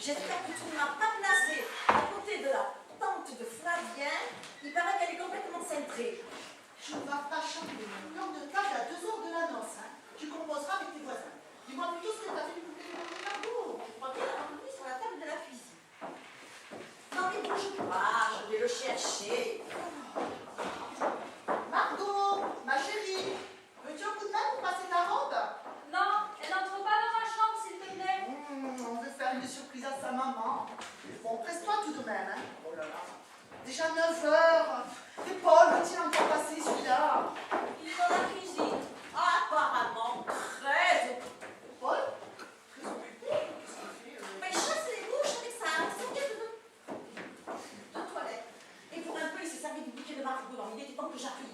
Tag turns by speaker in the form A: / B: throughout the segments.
A: J'espère que tu ne m'as pas placé à côté de la tante de Flavien. Il paraît qu'elle est complètement cintrée.
B: Je ne vais pas changer mon plan de table à 2 heures de la noce. Hein. Tu composeras avec tes voisins. Dis-moi plutôt ce que tu as fait du bouquet de Margot.
A: Je crois bien l'avoir mis sur la table de la cuisine. Non mais bouge pas, je vais le chercher.
B: Margot, ma chérie, veux-tu un coup de main pour passer ta robe?
C: Non, elle n'entre pas dans ma chambre, s'il te plaît.
B: On veut faire une surprise à sa maman. Bon, presse-toi tout de même. Hein. Oh là là. Déjà 9 heures. Et Paul, va-t-il encore passer celui-là?
A: Il est dans la cuisine. Apparemment très occupé.
B: Paul? Très occupé? Qu'est-ce qu'il fait?
A: Mais chasse les bouches avec ça. De toilette. Et pour un peu, il s'est servi du bouquet de Margot. Donc il était temps que j'arrive.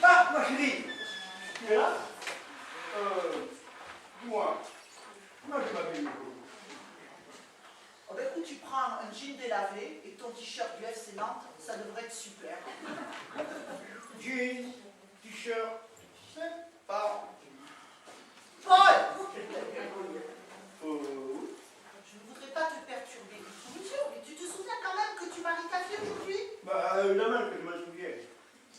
D: Ah, ma chérie, tu es là? Dis-moi, comment tu m'appelles?
B: Oh ben écoute, tu prends un jean délavé et ton t-shirt du FC Nantes, ça devrait être super.
D: Jeans, t-shirt, c'est pas.
B: Paul!
D: Oui.
B: Je ne voudrais pas te perturber. Mais tu te souviens quand même que tu maries ta fille aujourd'hui?
D: Bah, évidemment que je me souviens.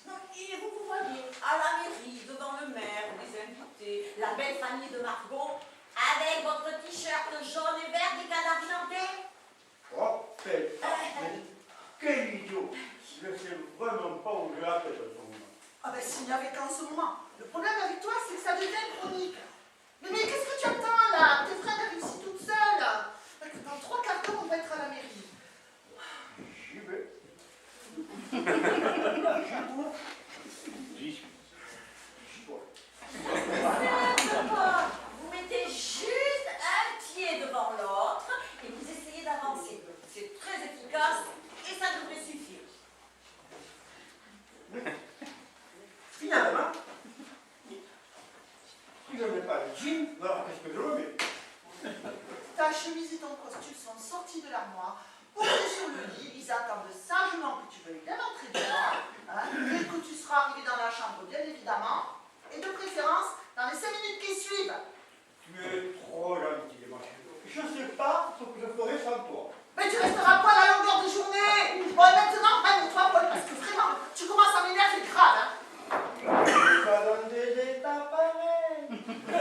A: Non, et vous voyez, à la mairie, devant le maire, les invités, la belle famille de Margot, avec votre t-shirt jaune et vert des Canaries nantais.
D: Oh, c'est ça. Mais quel idiot. Je ne sais vraiment pas où je la fais à ce moment.
B: Ah ben s'il n'y avait qu'en ce moment. Le problème avec toi, c'est que ça devient chronique. Mais qu'est-ce que tu attends là? Tes frères arrivent ici toute seule. Dans 3 quarts d'heure, on va être à la mairie.
D: J'y vais. J'y suis. J'y vois.
A: Vous mettez juste un pied devant l'autre et vous essayez d'avancer. C'est très efficace et ça devrait suffire.
D: Finalement, si je ne mets pas le jean, alors qu'est-ce que je remets?
B: Ta chemise et ton costume sont sortis de l'armoire, posés sur le lit. Ils attendent sagement que tu veuilles bien entrer dedans. Hein, et que tu seras arrivé dans la chambre, bien évidemment. Et de préférence, dans les 5 minutes qui suivent.
D: Tu es trop gentil, ma chérie. Je ne sais pas ce que je ferai sans toi.
B: Mais tu resteras pas à la longueur de journée. Bon, et maintenant, prends-toi, Paul, parce que vraiment, tu commences à m'énerver grave. Hein.
D: Je ne suis pas dans des états pareils. Je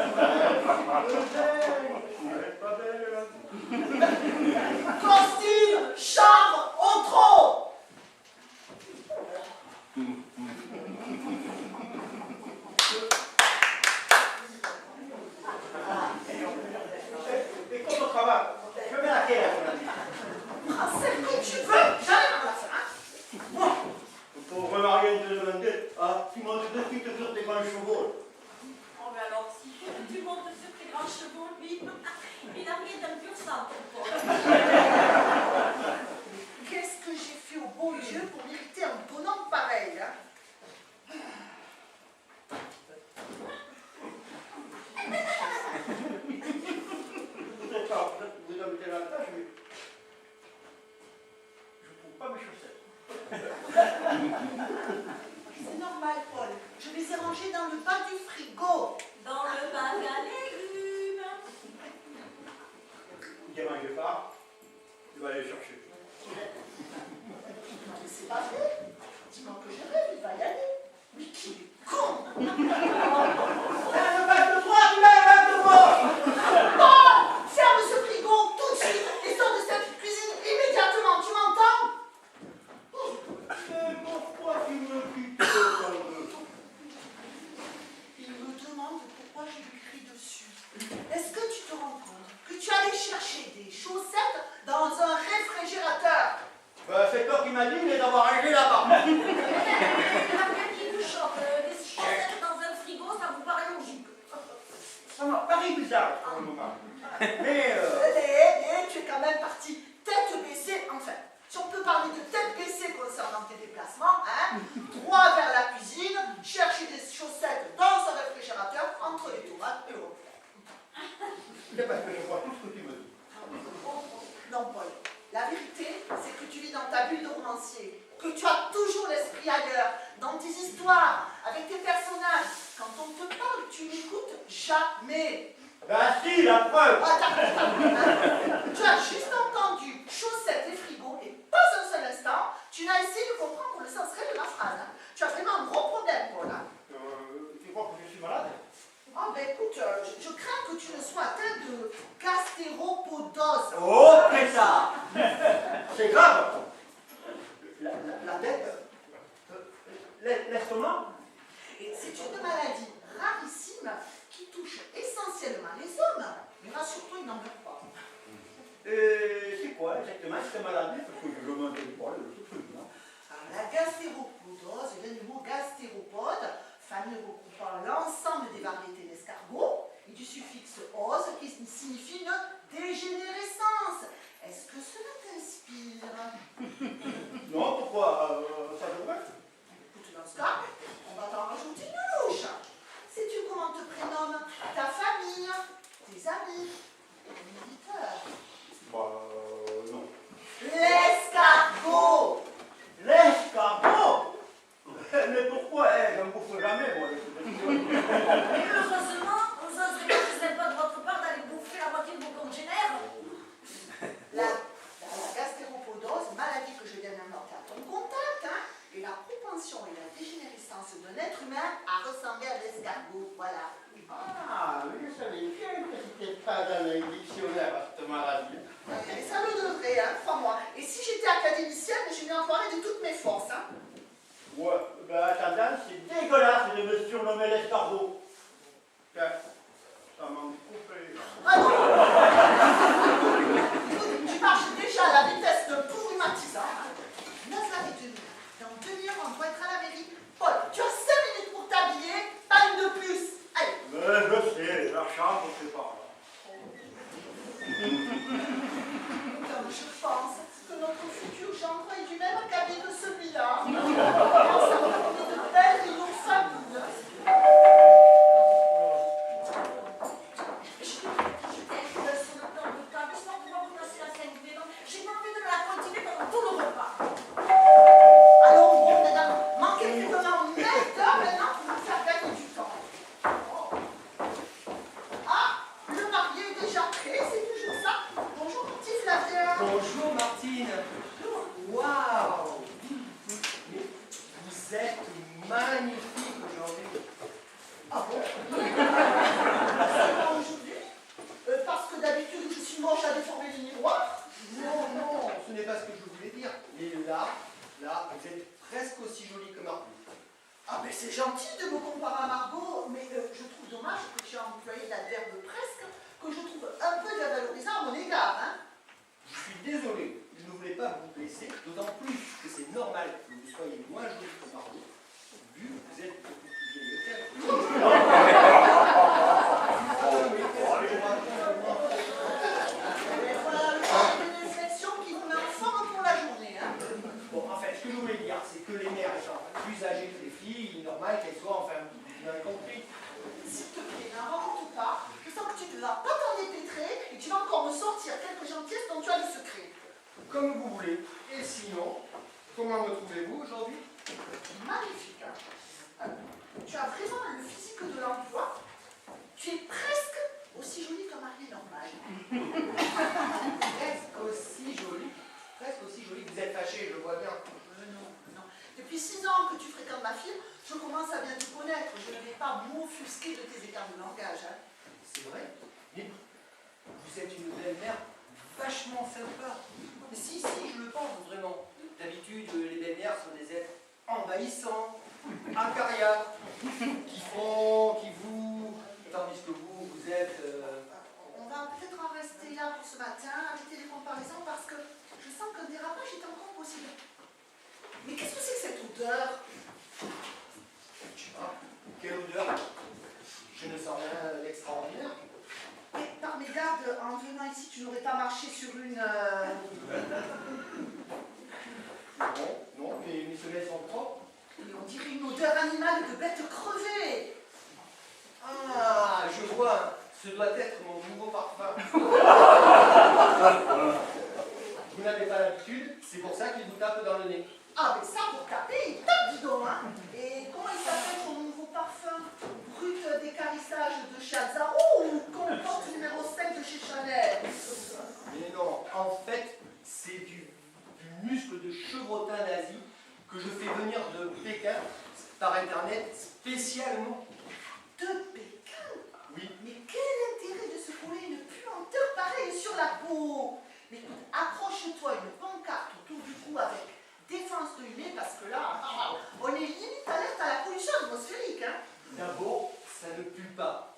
D: n'ai pas belle.
B: Costume, chambre, au trop.
D: Et comment ça va? Je mets laquelle?
B: Prends celle que tu veux, j'arrive à la fin. Hein. Bon.
D: Pauvre Marianne te demandait, ah, tu montes de suite sur tes grands chevaux.
A: Oh, mais alors, si tu montes sur tes grands chevaux, lui, il n'a rien d'un pur sang, ton Paul.
B: Qu'est-ce que j'ai fait au beau Dieu pour mériter un bonhomme pareil, hein?
D: Peut-être pas, peut-être que vous avez la tâche, mais je ne trouve pas mes chaussettes.
B: C'est normal, Paul. Je les ai rangés dans le bas du frigo.
A: Dans le bac à légumes.
D: Demain, je pars, tu vas aller chercher.
B: Mais c'est pas vrai. Dis-moi que je rêve, il va y aller. Mais qui est con!
D: Le bac de toi, tu mets le bac de moi!
B: Paul! Ferme ce frigo tout de suite et sors de cette cuisine immédiatement, tu m'entends?
D: Mais pourquoi tu me quittes autant de...
B: Il me demande pourquoi je lui crie dessus. Est-ce que tu te rends compte que tu allais chercher des chaussettes dans un réfrigérateur?
D: Bah, c'est toi qui m'as dit de les avoir rangées là-bas.
A: Après qui vous choque, des chaussettes dans un frigo, ça vous paraît logique.
D: Ça m'a paru bizarre pour le moment. Mais
B: Tu es quand même parti tête baissée, enfin. Si on peut parler de tête baissée concernant tes déplacements, hein, droit vers la cuisine, chercher des chaussettes dans un réfrigérateur entre les tomates et l'eau.
D: C'est parce que je vois tout ce que tu me dis.
B: Non, Paul. La vérité, c'est que tu vis dans ta bulle de romancier, que tu as toujours l'esprit ailleurs, dans tes histoires, avec tes personnages. Quand on te parle, tu n'écoutes jamais.
D: Ben si, la preuve.
B: Attends. Tu as juste entendu chaussettes et frigo et pas un seul instant, tu n'as essayé de comprendre le sens réel de ma phrase. Hein. Tu as vraiment un gros problème, Paul. Hein.
D: Tu crois que je suis malade?
B: Oh, ben écoute, je crains que tu ne sois atteint de gastéropodose.
D: Oh, pétard. C'est grave. La tête, l'estomac.
B: Et c'est une maladie rarissime qui touche essentiellement les hommes. Mais rassure-toi, il n'en meurt pas.
D: C'est quoi exactement cette maladie? Parce que je m'entends pas ce truc, non?
B: Alors, la gastéropodose vient du mot gastéropode, famille regroupant l'ensemble des variétés d'escargots, et du suffixe ose qui signifie une dégénérescence. Est-ce que cela t'inspire?
D: Non, pourquoi? Ça devrait.
B: Écoute, dans ce cas, on va t'en rajouter une louche. Sais-tu comment te prénomme ta famille, tes amis, tes visiteurs?
D: Non.
B: L'escargot!
D: L'escargot? Mais pourquoi? Je ne bouffe jamais, moi.
A: Mais heureusement, vous n'oserez pas que ce n'est pas de votre part d'aller bouffer la moitié de vos congénères.
B: La gastéropodose, maladie que je viens d'inventer à ton contact, hein, est la propension et la dégénérescence d'un être humain à ressembler à l'escargot. Voilà.
D: Ah, oui, je savais bien que c'était pas dans les dictionnaires, cette maladie.
B: Et ça me devrait, hein, crois-moi. Et si j'étais académicienne, je m'y emploierais de toutes mes forces. Hein.
D: Ouais, ben attendant, c'est dégueulasse de me surnommer l'escargot. Tiens, ça m'en coupé.
B: Ah non. Tu marches déjà à la vitesse d'un pou rhumatisant. 9h30. Dans 2 heures, on doit être à la mairie. Paul, tu as 5 minutes pour t'habiller, pas une de plus. Allez.
D: Mais je sais, la chambre, c'est par là.
B: Comme je pense que notre futur gendre est du même acabit que celui-là. Ça va donner de belles réunions familles.
A: Je laisse sur le plan de table sans pouvoir vous passer la scène du vélo. J'ai pas envie de la continuer pendant tout le repas.
B: Allons, bon, mesdames, manquez plus vraiment une heure maintenant pour nous faire gagner du temps. Oh. Ah, le marié est déjà prêt, c'est toujours ça. Bonjour, mon petit Flavien.
E: Bonjour Martine. Waouh. Mais vous êtes magnifique aujourd'hui.
B: Ah bon? Seulement aujourd'hui? Parce que d'habitude, je suis moche à déformer les miroirs.
E: Non, non, ce n'est pas ce que je voulais dire. Mais là, vous êtes presque aussi jolie que Margot.
B: Ah, mais c'est gentil de me comparer à Margot, mais je trouve dommage que tu aies employé l'adverbe presque, que je trouve un peu dévalorisant à mon égard, hein.
E: Je suis désolé, je ne voulais pas vous blesser, d'autant plus que c'est normal que vous soyez moins jolie que Margot, vu que vous êtes beaucoup plus vieille qu'elle.
B: Et voilà le genre de réflexion qui vous met en forme pour la journée, hein.
E: Bon, en fait, ce que je voulais dire, c'est que les mères étant plus âgées que les filles, il est normal qu'elles soient, enfin, vous m'avez compris.
B: S'il te plaît, n'invente pas. Je sens que tu ne vas pas t'en dépêtrer et que tu vas encore me sortir quelques gentillesses dont tu as le secret.
E: Comme vous voulez. Et sinon, comment me trouvez-vous aujourd'hui?
B: Magnifique, hein. Tu as vraiment le physique de l'emploi. Tu es presque aussi jolie qu'un mari normal.
E: Presque aussi jolie. Presque aussi jolie. Vous êtes fâchée, je vois bien.
B: Non. Depuis 6 ans que tu fréquentes ma fille, je commence à bien te connaître. Je ne vais pas m'offusquer de tes écarts de langage. Hein.
E: C'est vrai. Mais vous êtes une belle-mère vachement sympa. Si, je le pense vraiment. D'habitude, les belles-mères sont des êtres envahissants, acariâtres, qui vous... Tandis que vous êtes...
B: On va peut-être en rester là pour ce matin, arrêter les comparaisons, parce que je sens qu'un dérapage est encore possible. Mais qu'est-ce que c'est que cette odeur?
E: Je sais pas. Quelle odeur? Je ne sens rien d'extraordinaire.
B: Et par mégarde, en venant ici, tu n'aurais pas marché sur une...
E: Non, mes semelles sont propres.
B: Et on dirait une odeur animale de bête crevée.
E: Ah, je vois. Ce doit être mon nouveau parfum. Vous n'avez pas l'habitude, c'est pour ça qu'il vous tape dans le nez.
B: Ah, mais ça, pour taper, il tape, dis donc, hein. Et comment il s'appelle ton nouveau parfum? Brut d'écarissage de chez Azzaro ou comporte numéro 5 de chez Chanel?
E: Mais non, en fait, c'est du muscle de chevrotin d'Asie que je fais venir de Pékin par internet spécialement.
B: De Pékin?
E: Oui.
B: Mais quel intérêt de se coller une puanteur pareille sur la peau? Mais écoute, accroche-toi une pancarte autour du cou avec défense de humer parce que là, on est limite alerte à la pollution atmosphérique, hein.
E: D'abord, ça ne pue pas.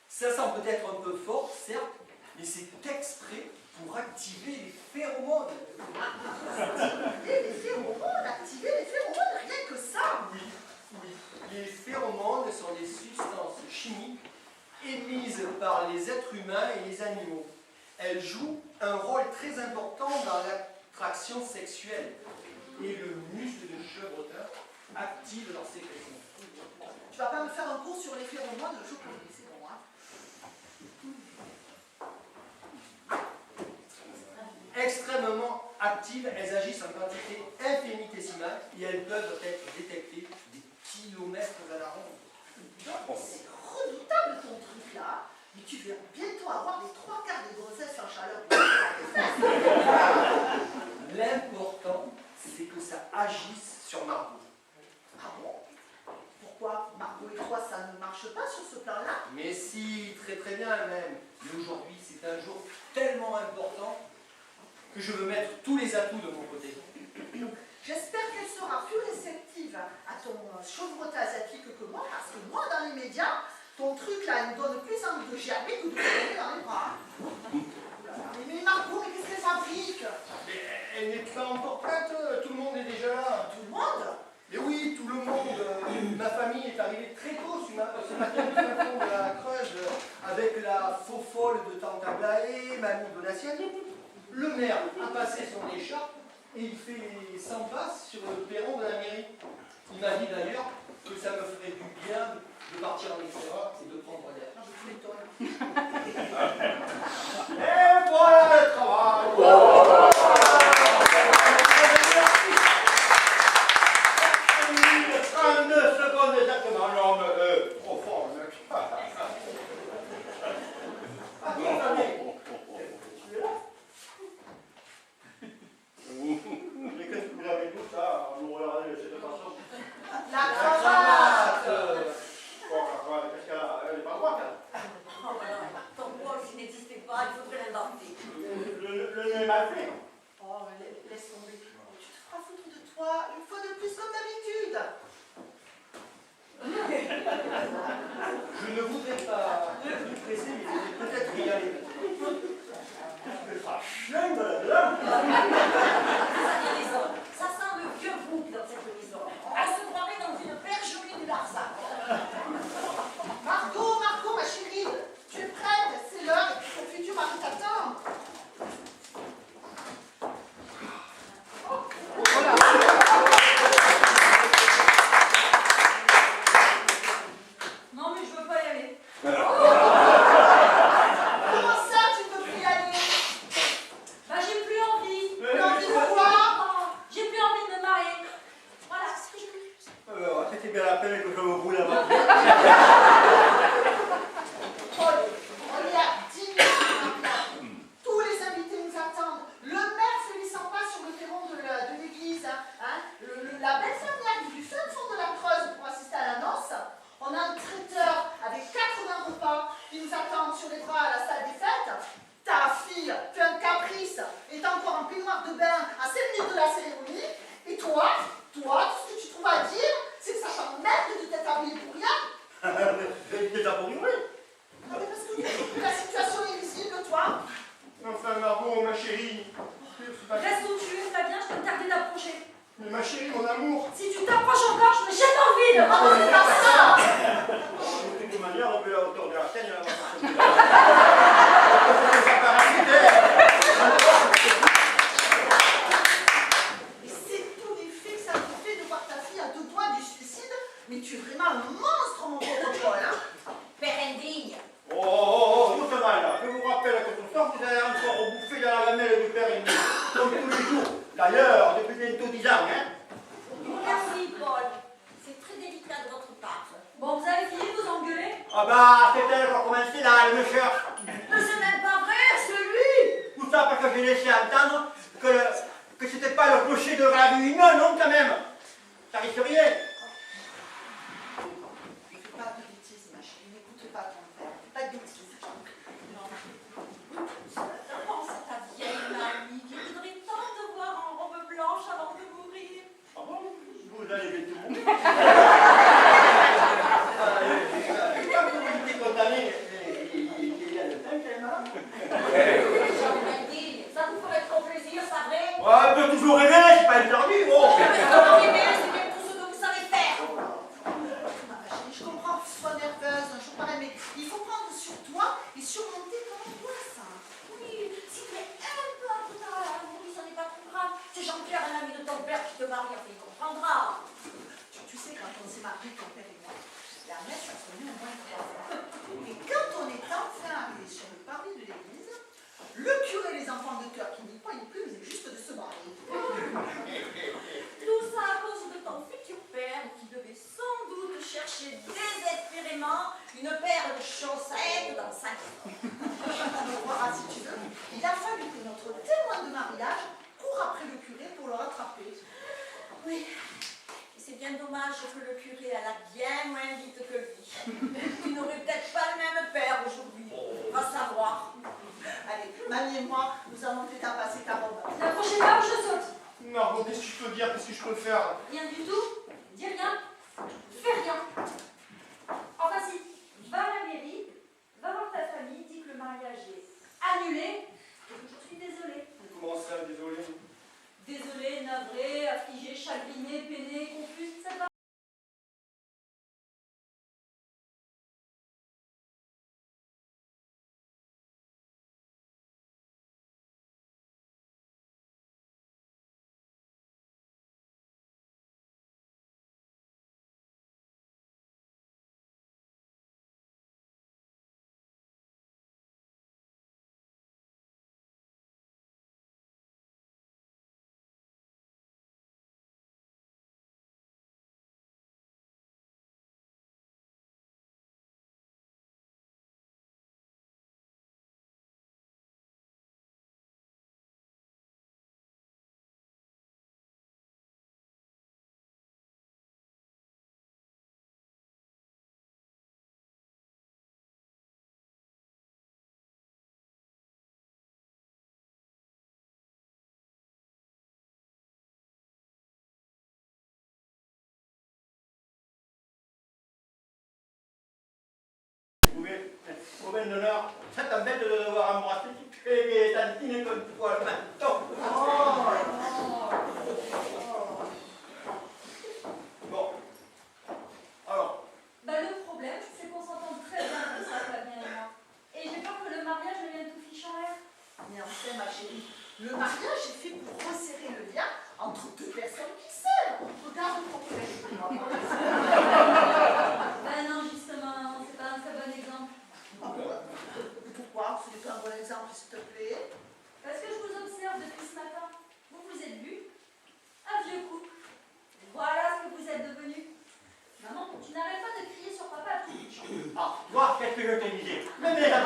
E: Ça sent peut-être un peu fort, certes, mais c'est exprès pour activer les phéromones.
B: Activer les phéromones, rien que ça.
E: Oui, oui. Les phéromones sont des substances chimiques émises par les êtres humains et les animaux. Elles jouent un rôle très important dans l'attraction sexuelle. Et le muscle de chevrotin active leur sécrétion.
B: Tu vas pas me faire un cours sur les phéromones, je connais, c'est bon, hein.
E: Extrêmement actives, elles agissent en quantité infinitésimale et elles peuvent être détectées des kilomètres à la ronde.
B: C'est redoutable ton truc là, mais tu vas bientôt avoir les 3/4 des grossesses en chaleur.
E: L'important, c'est que ça agisse sur Margot.
B: Ah bon? Pourquoi Margot et toi, ça ne marche pas sur ce plan-là?
E: Mais si, très très bien même. Mais aujourd'hui, c'est un jour tellement important que je veux mettre tous les atouts de mon côté.
B: J'espère qu'elle sera plus réceptive à ton chevrotin asiatique que moi, parce que moi, dans les médias, ton truc là, il me donne plus envie de gerber que de tomber dans les bras. Mais Margot, mais qu'est-ce qu'elle fabrique?
E: Mais elle n'est pas encore prête, tout le monde est déjà là.
B: Tout le monde?
E: Mais oui, tout le monde. Ma famille est arrivée très tôt ce matin du fond de la Creuse avec la faux folle de Tante Aglaé, mamie Donatienne. Le maire a passé son écharpe et il fait les 100 passes sur le perron de la mairie. Il m'a dit d'ailleurs que ça me ferait du bien de partir en extérieur et de prendre l'air.
B: Non, je m'étonne.
D: Et voilà le travail. Un 2 secondes exactement, l'homme profond. Mais qu'est-ce que vous avez tout ça? Nous regardez de cette façon.
B: La cravate!
D: Bon, qu'est-ce qu'elle a? Elle n'est pas droite, elle.
A: Oh, bah non, ton rôle, s'il n'existait pas, il faudrait l'inventer.
D: Le nez mal fait.
B: Oh, laisse tomber. Tu te feras foutre de toi une fois de plus comme d'habitude.
E: Je ne voudrais pas plus presser, mais peut-être y aller.
D: Schlingue là-dedans.
A: Ça sent le vieux bouc dans cette maison. On se croirait dans une bergerie du Larzac.
B: Margot, ma chérie, tu es prête? C'est l'heure et ton futur mari t'attend.
C: Non, mais je veux pas y aller.
B: Comment ça, tu ne peux plus y aller?
C: Bah, j'ai plus envie.
B: Tu as envie de quoi?
C: J'ai plus envie de me marier. Voilà, c'est ce que je veux.
D: C'était bien la peine que je me roule avant.
B: On est à 10 minutes maintenant. Tous les invités nous attendent. Le maire fait les 100 pas sur le perron de l'église. Hein. La belle famille arrive du fin fond de la Creuse pour assister à la noce. On a un traiteur avec 80 repas qui nous attendent sur les bras à la salle des fêtes. Ta fille fait un caprice, est encore en peignoir de bain à 5 minutes de la cérémonie. Et toi, tout ce que tu trouves à dire, c'est que ça t'emmerde de t'être habillé pour rien.
D: C'est déjà pour nous, oui.
B: Non mais parce que la situation est risible, toi.
E: Enfin, Margot, ma chérie.
C: Reste où tu es, Fabien, je t'interdis d'approcher.
E: Mais ma chérie, mon amour.
C: Si tu t'approches encore, je me jette dans le vide.
B: Oh non, c'est pas ça.
D: De toute manière, on peut la hauteur de la scène, là.
B: Et c'est tout l'effet que ça te fait de voir ta fille à 2 doigts du suicide. Mais tu es vraiment un monstre, mon gros Paul, hein.
A: Père indigne.
D: Oh, D'ailleurs, depuis bientôt 10 ans, hein.
A: Merci, Paul. C'est très délicat de votre part.
C: Bon, vous avez fini de vous engueuler?
D: Ah bah, c'est elle qui a commencé là, elle me cherche.
A: Mais c'est même pas vrai, c'est lui.
D: Tout ça parce que j'ai laissé entendre que c'était pas le clocher de la rue. Non, non, quand même. Ça risque rien.
B: Ne fais pas de bêtises, ma chérie. N'écoute pas ton père. Ne fais pas de bêtises.
A: Pense à ta vieille mamie qui voudrait tant te voir en robe blanche avant de mourir.
D: Ah bon? Vous allez vite mourir. Quand vous étiez condamné, il y a le temps quand même, hein?
A: J'aurais dit, ça vous ferait trop plaisir, c'est vrai?
D: Ouais, on peut toujours rêver, c'est pas interdit, bon.
A: Mais ce qu'on rêver, c'est bien tout ce que vous savez faire.
B: Ma chérie, je comprends que tu sois nerveuse un jour pareil, mais il faut prendre sur toi et surmonter ton angoisse.
A: Oui, si tu es un peu en retard à la mourir, ce n'est pas trop grave. C'est Jean-Pierre, un ami de ton père, qui te marie, enfin, il comprendra.
B: Tu sais, quand on s'est mariés, ton père et moi, la messe a sonné au moins 3 fois. Et quand on est enfin arrivé sur le parvis de l'église, le curé et les enfants de cœur qui n'y croyaient plus venaient juste de se marier.
A: Tout ça à cause de ton futur père, qui devait sans doute chercher désespérément une paire de chaussettes dans sa vie.
B: Tu me croiras si tu veux. Il a fallu que notre témoin de mariage court après le curé pour le rattraper.
A: Oui, et c'est bien dommage que le curé a l'air bien moins vite que lui. Tu n'aurais peut-être pas le même père aujourd'hui, va savoir.
B: Allez, mamie et moi, nous allons t'aider à passer ta robe.
C: La prochaine fois, je saute.
F: Margot, qu'est-ce que je peux dire? Qu'est-ce que je peux faire?
C: Rien du tout. Dis rien. Fais rien. Enfin si, va à la mairie, va voir ta famille, dis que le mariage est annulé et que je suis désolée.
F: Comment ça, désolé?
C: Désolée, navrée, affligée, chagrinée, peinée, confuse, ça va.
D: Au Ben d'honneur, ça t'embête de devoir embrasser toutes les tantines comme tu vois le menton. Bon. Alors.
C: Bah le problème, c'est qu'on s'entend très bien comme ça, Fabien et moi. Et j'ai peur que le mariage devienne tout fiche en l'air.
B: Mais enfin, ma chérie, le mariage est fait pour resserrer le lien entre deux personnes qui s'aiment. Regarde ton père.
C: Ben non, justement, c'est pas un très bon exemple.
B: Pourquoi? Ce n'est pas un bon exemple, s'il te plaît.
C: Parce que je vous observe depuis ce matin. Vous vous êtes vu, un vieux couple. Voilà ce que vous êtes devenus. Maman, tu n'arrêtes pas de crier sur papa à tout bout de champ.
D: Ah, vois qu'est-ce que je te disais. Mais ça.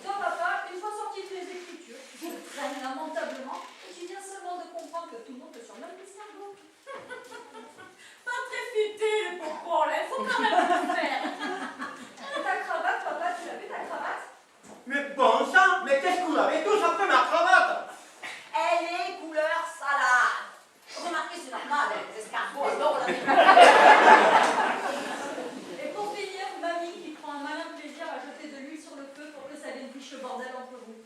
C: Toi, papa, une fois sorti de tes écritures, tu te traînes lamentablement et tu viens seulement de comprendre que tout le monde te surnomme l'escargot.
A: Pas très futé, le pauvre, il faut quand même le faire.
C: Ta cravate, papa, tu l'as vu ta cravate?
D: Mais bon sang, mais qu'est-ce que vous avez tous après ma cravate?
A: Elle est couleur salade. Remarquez, c'est normal, les escargots adorent la
C: Et pour finir, mamie qui prend un malin plaisir à jeter de l'huile sur le feu pour que ça vienne fiche le bordel entre vous.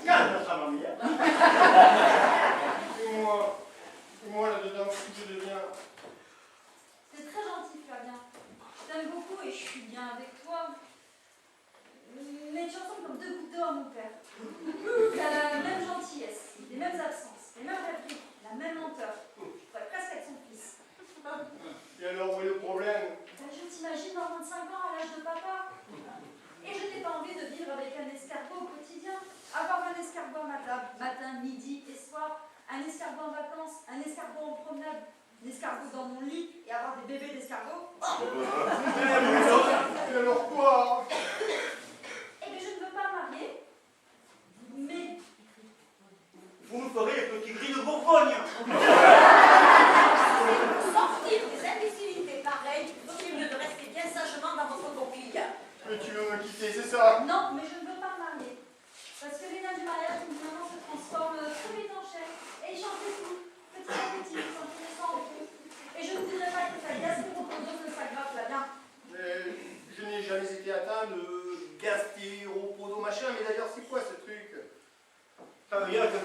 D: Calme ça, mamie.
F: Et moi là-dedans, qu'est-ce que je deviens?
C: C'est très gentil, Fabien. Je t'aime beaucoup et je suis bien avec toi. Mais tu ressembles comme deux gouttes d'eau à mon père. T'as la même gentillesse, les mêmes absences, les mêmes rêveries, la même lenteur. Je pourrais presque être son fils.
F: Et alors, où est le problème?
C: Ben, je t'imagine dans 25 ans à l'âge de papa. Et je n'ai pas envie de vivre avec un escargot au quotidien. Avoir un escargot à ma table, matin, escargot en vacances, un escargot en promenade, un escargot dans mon lit et avoir des bébés d'escargots.
F: Et alors quoi?
C: Eh bien, je ne veux pas me marier, mais
D: Vous nous ferez les petits gris de Bourgogne.
A: Sortir des imbécilités pareilles, vaut mieux de rester bien sagement dans votre coquille.
F: Mais tu veux me quitter, c'est ça?
C: non, mais je ne veux pas me marier. Parce que les nains du mariage, maintenant, se transforment très vite en chair et ils changent de tout, petit à petit, sans connaissance et tout. Et je ne dirais pas que ça gastéropodos ne s'aggrave là bien.
F: Mais je n'ai jamais été atteint de gastéropodo machin, mais d'ailleurs c'est quoi ce truc?
D: Ça veut dire que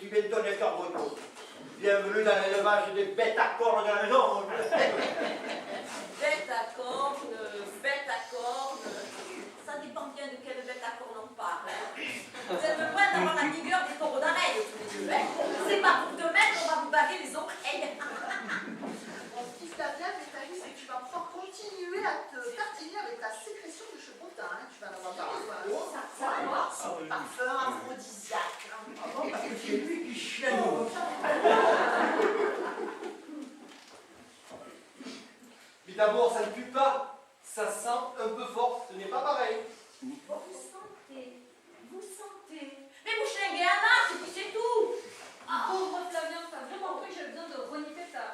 D: tu viens de ton escargot. Bienvenue dans l'élevage des bêtes à cornes de la maison.
A: Bête à cornes, ça dépend bien de quelle bête à cornes on parle. Vous êtes loin d'avoir la vigueur des taureaux d'arrêt tous les deux. Hein. C'est pas pour demain qu'on va vous baver les oreilles.
B: Mon petit Flavien, mais t'as vu, c'est que tu vas pouvoir continuer à te tartiner avec ta sécrétion de chevrotin. Hein. Tu vas en avoir partout. Ça va, c'est parfum aphrodisiaque. Hein.
D: Ah bon, parce que c'est lui qui chienne.
E: Mais d'abord, ça ne pue pas. Ça sent un peu fort. Ce n'est pas pareil.
C: Vous sentez.
A: Mais vous schlinguez un masque et puis c'est tout.
C: Pauvre Flavien, t'as vraiment cru que j'avais besoin de renifler ta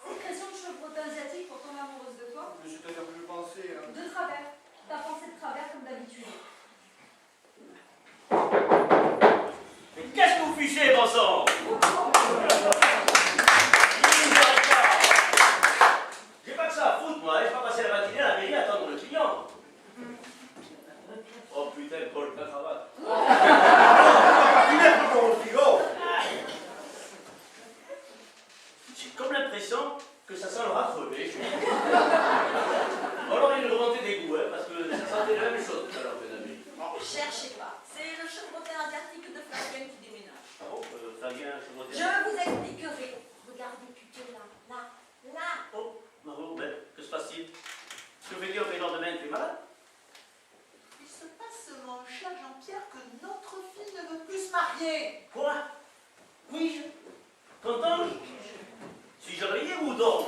C: sécrétion de chevrotin asiatique pour tomber amoureuse de toi?
F: Mais c'est-à-dire que je pensais...
C: De travers. T'as pensé de travers comme d'habitude.
G: Mais qu'est-ce que vous fichez, bon sang? J'ai pas que ça à foutre, moi. Je vais pas passer la matinée à la mairie à attendre le client. Oh putain, Paul, ta cravate. J'ai comme l'impression que ça sent le rat crevé. Alors il y a une remontée des goûts, hein, parce que ça sentait la même chose tout à l'heure, mes amis.
A: Cherchez pas, c'est le chevrotin asiatique de Flavien qui déménage.
G: Ah bon, Flavien, je vois
A: Je vous expliquerai. Regardez plutôt là.
G: Oh, Margot, ben, que se passe-t-il? Je vais dire que le lendemain, tu es malade?
B: Il se passe, mon cher Jean-Pierre, que notre fille ne veut plus se marier.
G: Quoi? Oui, qu'entends-je? Suis-je réveillé ou d'ange?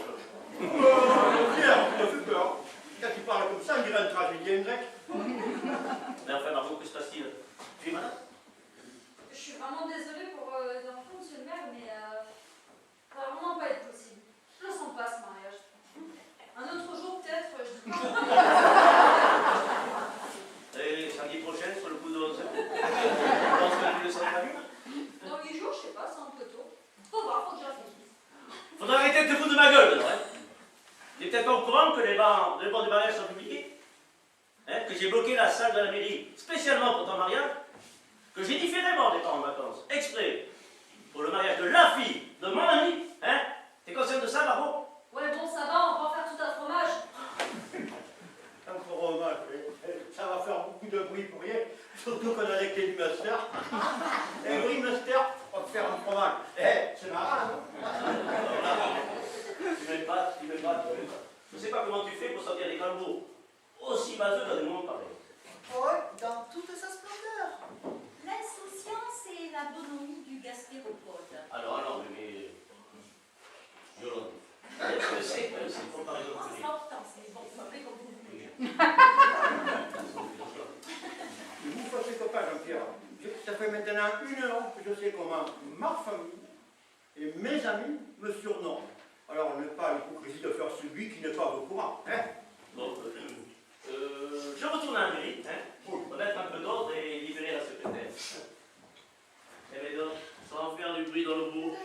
D: Pierre, tu m'as fait peur. Quand tu parles comme ça, on dirait une tragédie grecque.
G: Mais enfin, Margot, que se passe-t-il? Tu es malade?
C: Je suis vraiment désolée pour les enfants, monsieur le maire, mais ça va vraiment pas être possible. Je le sens pas, ce mariage. Un autre jour, peut-être, je dis pas.
G: Et samedi prochain, sur le coup de 11 heures. Tu penses que tu le serais pas mieux?
C: Dans 8 jours, je sais pas, c'est un peu tôt. Faut voir, faut que je réfléchisse.
G: Faudra arrêter de te foutre de ma gueule, maintenant, hein? T'es peut-être pas au courant que les bancs du mariage sont publiés? Hein? Que j'ai bloqué la salle de la mairie spécialement pour ton mariage? Que j'ai différé mon départ en vacances, exprès, pour le mariage de la fille de mon ami? Hein? T'es conscient de ça, Margot?
C: Ouais, bon, ça va, on va pas faire tout un fromage.
D: Un fromage, ça va faire beaucoup de bruit pour rien. Surtout qu'on a les clés du master. Et oui, master, on va faire un fromage. C'est marrant, non?
G: Tu m'aimes pas, tu m'aimes pas. Je sais pas comment tu fais pour sortir des calembours aussi vaseux dans des moments pareils.
B: Paul, dans toute sa splendeur.
A: L'insouciance et la bonhomie du gastéropode.
G: Alors, mais... Violent. C'est comparaison
A: En
G: publique.
A: sortant, c'est bon, vous m'appelez comme vous voulez.
D: Vous faites copain, Jean-Pierre. Ça fait maintenant 1 heure que je sais comment ma famille et mes amis me surnomment. Alors, on n'est pas l'hypocrisie de faire celui qui n'est pas au courant. Hein?
G: Bon, je retourne à la mairie, hein, pour mettre un peu d'ordre et libérer la secrétaire. Eh bien donc, sans faire du bruit dans le bourg.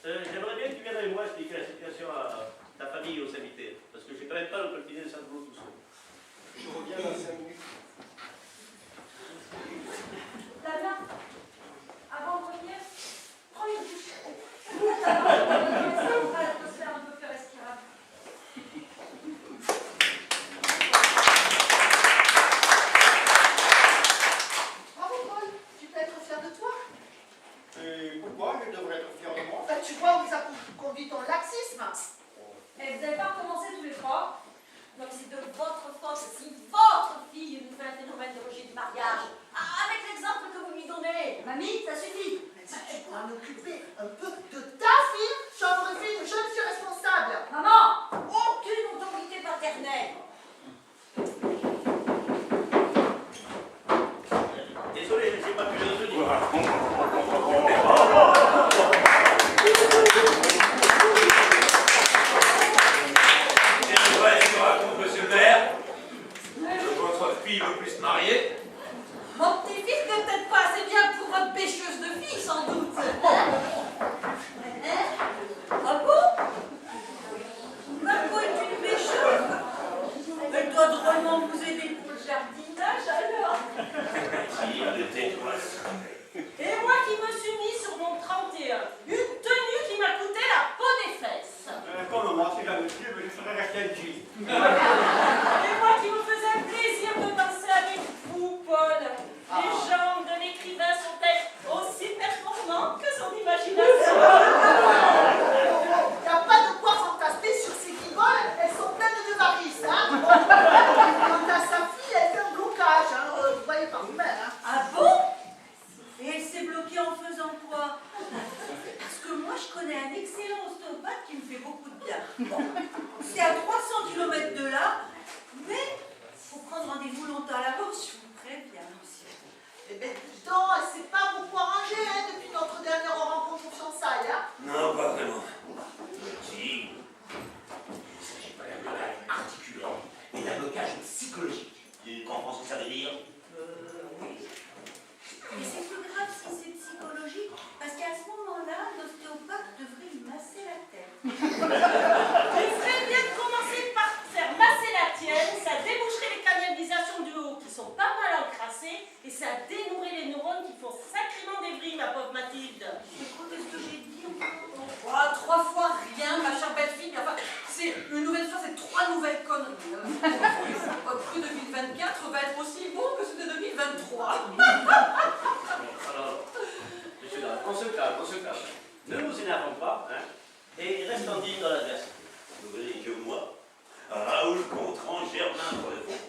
G: J'aimerais bien que tu viennes avec moi expliquer la situation à ta famille et aux invités, parce que j'ai quand même pas le coltiner de saint boulot tout seul.
F: Je reviens dans 5 minutes.
C: Flavien, avant de revenir, prends une douche. Ça rendra l'atmosphère un peu plus respirable.
B: Bravo, Paul. Tu peux être fier de toi.
D: Et pourquoi je devrais être fier de moi?
B: Ben, tu vois où ça conduit ton laxisme.
C: Et vous n'avez pas recommencé tous les trois?
A: Donc c'est de
H: qui veut plus se marier?
I: Mon petit-fils n'est peut-être pas assez bien pour votre pêcheuse de filles, sans doute. Hein? Ah bon? Margot est une pêcheuse? Elle doit drôlement vous aider pour le jardinage, alors.
H: Tais-toi.
I: Et moi qui me suis mis sur mon 31, une tenue qui m'a coûté la peau des fesses.
D: Comme moi, c'est la monsieur, mais je serais resté un G.
I: Et moi qui me faisais plaisir de danser avec vous, Paul. Les jambes de l'écrivain sont-elles aussi performantes que son imagination?
B: Il n'y a pas de quoi fantasmer sur ces guigoles, elles sont pleines de varices. Hein. Quant à sa fille, elle fait un blocage, hein. Vous voyez par vous-même. Hein.
I: Ah bon? Et elle s'est bloquée en faisant quoi? Parce que moi, je connais un excellent ostéopathe qui me fait beaucoup de bien. Bon, c'est à 300 km de là, mais il faut prendre rendez-vous longtemps à l'avance, je vous préviens.
B: Eh bien, dis donc, elle s'est pas beaucoup arrangée hein, depuis notre dernière rencontre au fiançailles. Hein.
H: Non, pas vraiment. Si. Il ne s'agit pas d'un blocage articulaire, mais d'un blocage psychologique. Tu comprends ce que ça veut dire?
I: Oui. Mais c'est plus grave si c'est psychologique, parce qu'à ce moment-là, l'ostéopathe devrait lui masser la tête. Il ferait bien de commencer par faire masser la tienne, ça déboucherait les canalisations du haut qui sont pas mal encrassées, et ça dénouerait les neurones qui font sacrément des vrilles, ma pauvre Mathilde. Mais qu'est-ce que j'ai dit encore? Oh, 3 fois rien, ma chère belle fille, mais enfin, c'est une nouvelle fois, c'est 3 nouvelles conneries. Votre cru 2024 va être aussi bon que celui de 2023.
G: Alors, monsieur Dame, on se calme, on se calme. Ne nous énervons pas, hein, et restons dignes dans l'adversité.
H: Vous voulez que moi, Raoul Gontran Germain Brevet,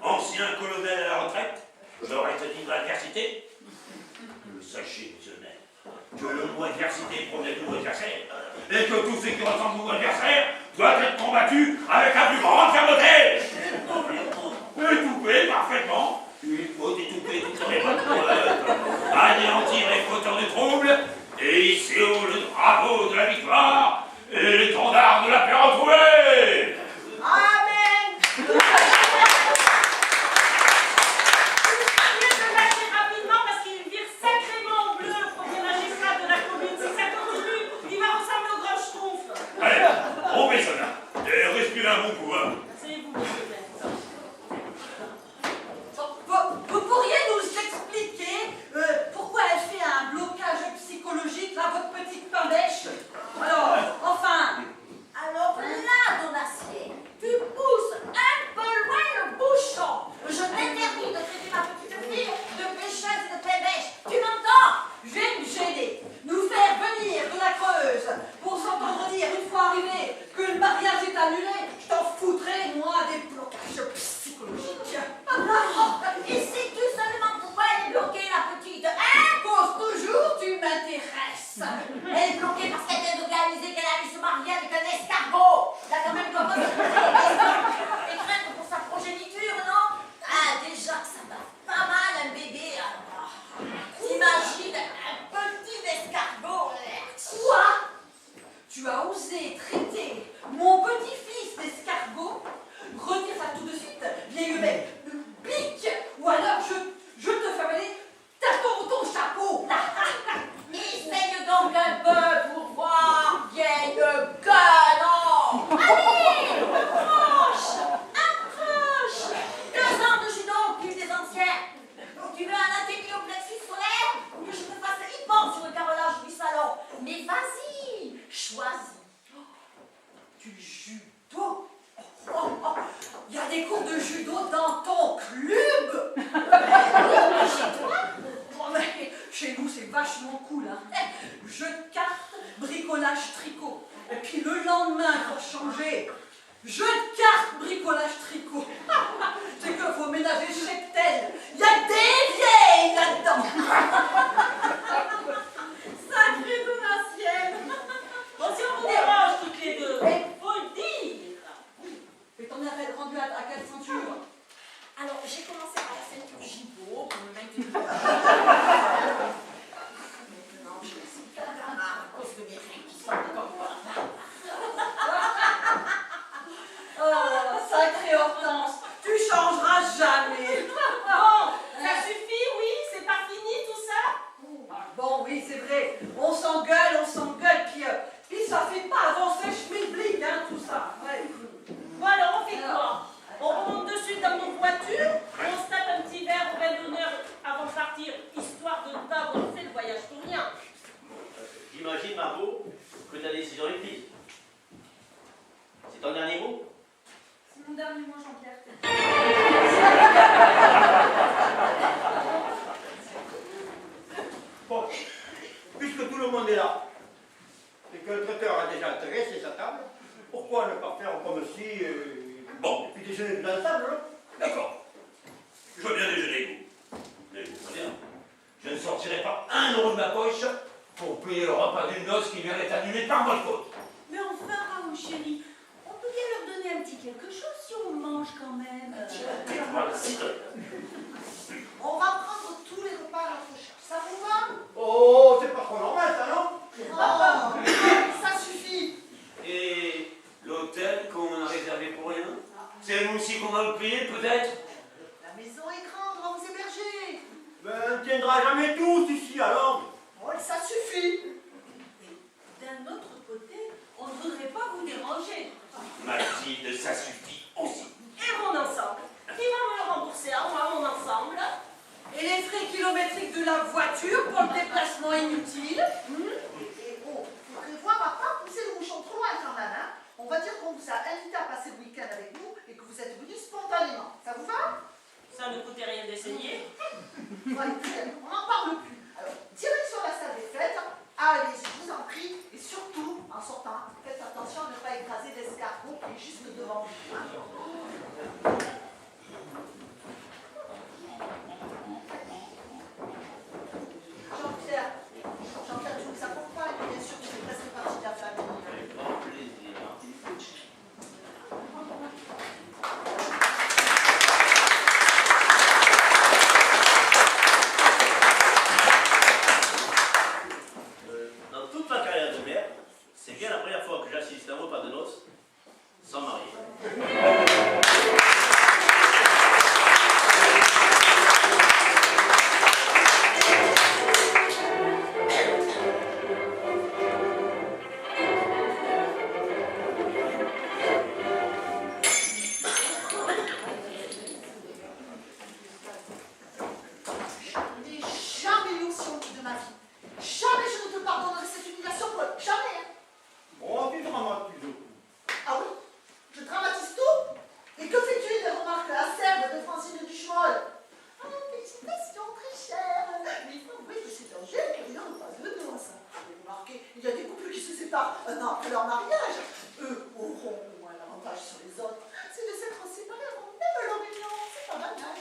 H: ancien colonel à la retraite, j'aurais tenu de l'adversité? Sachez, monsieur le maire, que le mot adversité promet de nouveaux adversaires, et que tout ce qui ressemble aux adversaires doit être combattu avec la plus grande fermeté. Étouffer parfaitement, il faut étouffer toutes les bonnes preuves, anéantir les fauteurs de troubles, et hisser haut le drapeau de la victoire et l'étendard de la paix retrouvée.
B: Amen.
I: Je vais le lâcher rapidement parce qu'il vire sacrément au bleu, le premier magistrat de la commune. Si ça continue, il va ressembler au grand schtroumpf.
H: Allez, rompez ça là, et respirez un bon coup, hein.
I: C'est vous, monsieur le maire. Vous pourriez nous expliquer pourquoi elle fait un blocage psychologique, là, votre petite pindèche? Alors, enfin.
A: Alors là, Donatier, tu pousses un peu loin le bouchon. Je t'interdis de traiter ma petite fille de pêcheuse et de pêche. Tu m'entends?
I: Je vais me gêner, nous faire venir de la Creuse pour s'entendre dire une fois arrivé que le mariage est annulé. Je t'en foutrais, moi, des blocages psychologiques.
A: Et sais-tu seulement pourquoi elle est bloquée, la petite? Hein?
I: Cause toujours, tu m'intéresses.
A: Elle est bloquée parce qu'elle vient de réaliser qu'elle allait se marier avec un escargot. T'as quand même commencé à se poser des questions et craindre pour sa progéniture, non? Ah, déjà que ça va pas mal un bébé, alors. T'imagines un petit escargot?
I: Quoi? Tu as osé traiter mon petit-fils d'escargot? Retire ça tout de suite, vieille bête. Pique! Ou alors je te fais avaler ta ton chapeau.
A: Essaye donc un peu pour voir, vieille gueule. Allez, approche, approche. 2 ans de judo plus des anciens. Tu veux un atelier au plexus solaire ou que je te fasse hyper sur le carrelage du salon? Mais vas-y, choisis.
I: Du judo? Il y a des cours de judo dans ton club?
A: Chez toi?
I: Oh, mais chez nous, c'est vachement cool, hein. Jeu de cartes, bricolage, tricot. Et puis le lendemain, pour changer, jeu de cartes, bricolage, tricot. C'est que faut ménager Cheptel. Il y a des vieilles là-dedans.
A: Sacrée Donatienne.
I: Bon, si on vous dérange toutes les deux, faut le dire. Et t'en es rendu à quelle ceinture?
A: Alors, j'ai commencé par la ceinture Gibault pour me maintenir. Maintenant, je me suis fait la marre à cause de mes règles qui sont encore pas.
I: Oh, sacré
A: voiture et on se tape un petit verre au bel d'honneur avant de partir, histoire de ne pas avoir fait le voyage pour rien.
G: J'imagine, Margot, que ta décision est prise. C'est ton dernier mot?
C: C'est mon dernier mot, Jean-Pierre.
D: Bon, puisque tout le monde est là, et que le traiteur a déjà dressé sa table, pourquoi ne pas faire comme si...
H: Bon.
D: Et puis déjeuner dans la table, là?
H: D'accord. Je veux bien déjeuner, vous. Mais vous savez, je ne sortirai pas 1 euro de ma poche pour payer le repas d'une noce qui vient d'être annulée par votre faute.
I: Mais enfin, Raoul, chérie, on peut bien leur donner un petit quelque chose si on mange quand même.
H: Tais-toi, citoyen.
B: On va prendre tous les repas à notre charge. Ça vous va?
D: Oh, c'est pas trop normal, ça, non?
B: Oh, ça suffit.
H: Et l'hôtel qu'on a réservé pour rien? C'est nous aussi qu'on va le payer, peut-être?
B: La maison est grande, on va vous héberger.
D: Ben, on ne tiendra jamais tous ici, alors.
B: Oh, ça suffit.
I: D'un autre côté, on ne voudrait pas vous déranger.
H: Mathilde, ça suffit aussi.
A: Et mon ensemble? Qui va me le rembourser à moi, mon ensemble? Et les frais kilométriques de la voiture pour le déplacement inutile?
B: Et oh, il faut prévoir à pas pousser le bouchon trop loin quand même, hein. On va dire qu'on vous a invité à passer le week-end avec nous et que vous êtes venus spontanément. Ça vous va?
A: Ça ne coûtait rien d'essayer.
B: Ouais, on n'en parle plus. Alors, direction la salle des fêtes. Allez, je vous en prie. Et surtout, en sortant, faites attention à ne pas écraser l'escargot qui est juste devant vous, hein. Jean-Pierre, tu nous accompagnes, bien sûr, tu fais presque partie de la famille.
G: Avec grand plaisir. Dans toute ma carrière de maire, c'est bien la première fois que j'assiste à un repas de noces sans marier.
B: Je n'ai jamais eu aussi honte de ma vie. Jamais je ne te pardonnerai cette humiliation, Paul. Jamais, hein.
D: Oh, tu dramatises beaucoup.
B: Ah oui? Je dramatise tout? Et que fais-tu des remarques acerbes de Francine Duchemol? Ah, félicitations, très chère. Mais il faut avouer que c'est un gel qui rien de pas de noces. Vous avez remarqué, il y a des couples qui se séparent un an après leur mariage. Eux auront au moins l'avantage sur les autres. C'est de s'être séparés avant même leur union. C'est pas banal.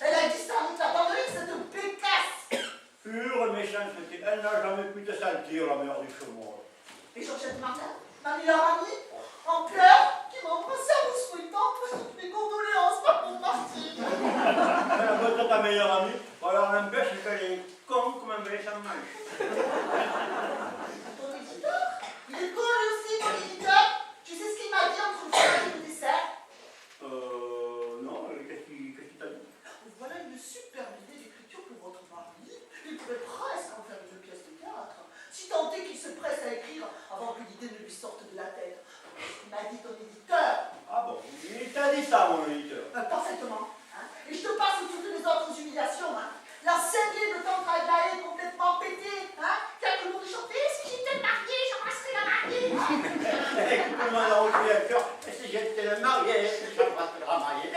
B: Elle a disparu de ta banderie, cette pécasse.
D: Pure méchanceté, elle n'a jamais pu te sentir la mère du chemin.
B: Et Georgette Martin, ma meilleure amie, en pleurs, qui m'a embrassé à vous souhaitant mes condoléances, pas pour Martine.
D: Elle a beau être ta meilleure amie, alors n'empêche qu'elle est con comme un bel sans manche.
B: Ton éditeur, il est con lui aussi, ton éditeur. Tu sais ce qu'il m'a dit entre le fromage et le dessert?
D: Non, qu'est-ce qu'il t'a dit?
B: Voilà une superbe idée d'écriture pour votre mari. Il pourrait presque en faire une pièce de théâtre. Si tant est qu'il se presse à écrire avant que l'idée ne lui sorte de la tête. Il m'a dit ton éditeur.
D: Ah bon, il t'a dit ça, mon éditeur.
B: Parfaitement. Hein. Et je te passe toutes les autres humiliations. Hein. La cinquième de tante Aglaé complètement pétée. Hein. Qui a toujours chanté si j'étais mariée, j'embrasserais la mariée.
D: Écoute-moi, la route à cœur, et si j'étais le marié, j'embrasserais la mariée.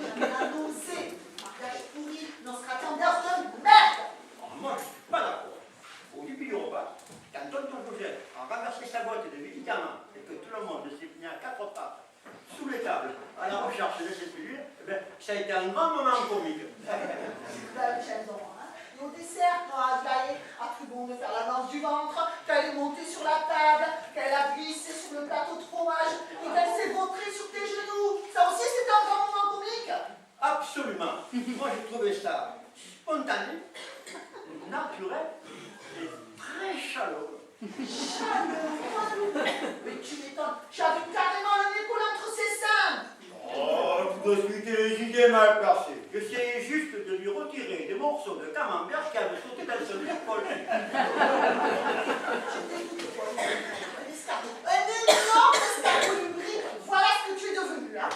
B: Jamais annoncé. Mariage pourri, n'en sera qu'un de merde.
D: Oh, moi, je ne suis pas d'accord. Au début du repas, quand tonton Joseph a ramassé sa boîte de médicaments et que tout le monde s'est mis à 4 pattes sous les tables à la recherche de cette pilule, eh bien, ça a été un grand moment comique.
B: Et au dessert, quand Aglaé a cru bon de faire la danse du ventre, qu'elle est montée sur la table, qu'elle a glissé sur le plateau de fromage et qu'elle s'est vautrée sur tes genoux. Ça aussi, c'était un grand moment comique.
D: Absolument. Moi, j'ai trouvé ça spontané, naturel et très chaleureux.
B: Chaleureux. Mais tu m'étonnes, j'avais carrément le nez collé entre ses seins.
D: Oh, tu dois expliquer les idées mal placées. J'essayais juste de lui retirer des morceaux de camembert qui avaient sauté dans son épaule.
B: Un escargot. Un énorme escargot lubrique. Voilà ce que tu es devenu, hein.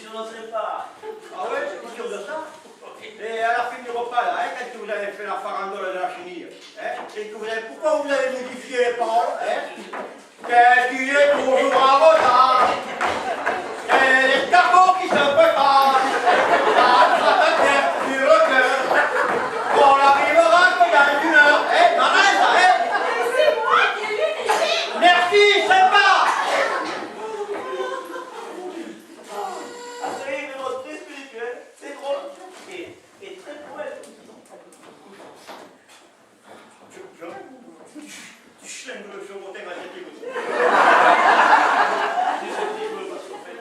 G: je n'en sais pas.
D: Ah ouais, c'est sûr de ça. Et à la fin du repas, là, hein, quand vous avez fait la farandole de la chenille, hein, et que vous avez, pourquoi vous avez modifié les paroles, hein? Qu'est-ce qu'il est toujours en retard? Et l'escargot qui se prépare, ça se tient sur le cœur. On n'arrivera que dans 1 heure, hein? Marrant, ça, hein?
A: C'est moi qui ai lu les livres.
D: Merci, sympa!
G: Ah, c'est vraiment très spirituel, c'est drôle et très poète.
D: Tu schlingues le chevrottin asiatique aussi.
G: C'est un petit peu parce qu'en fait,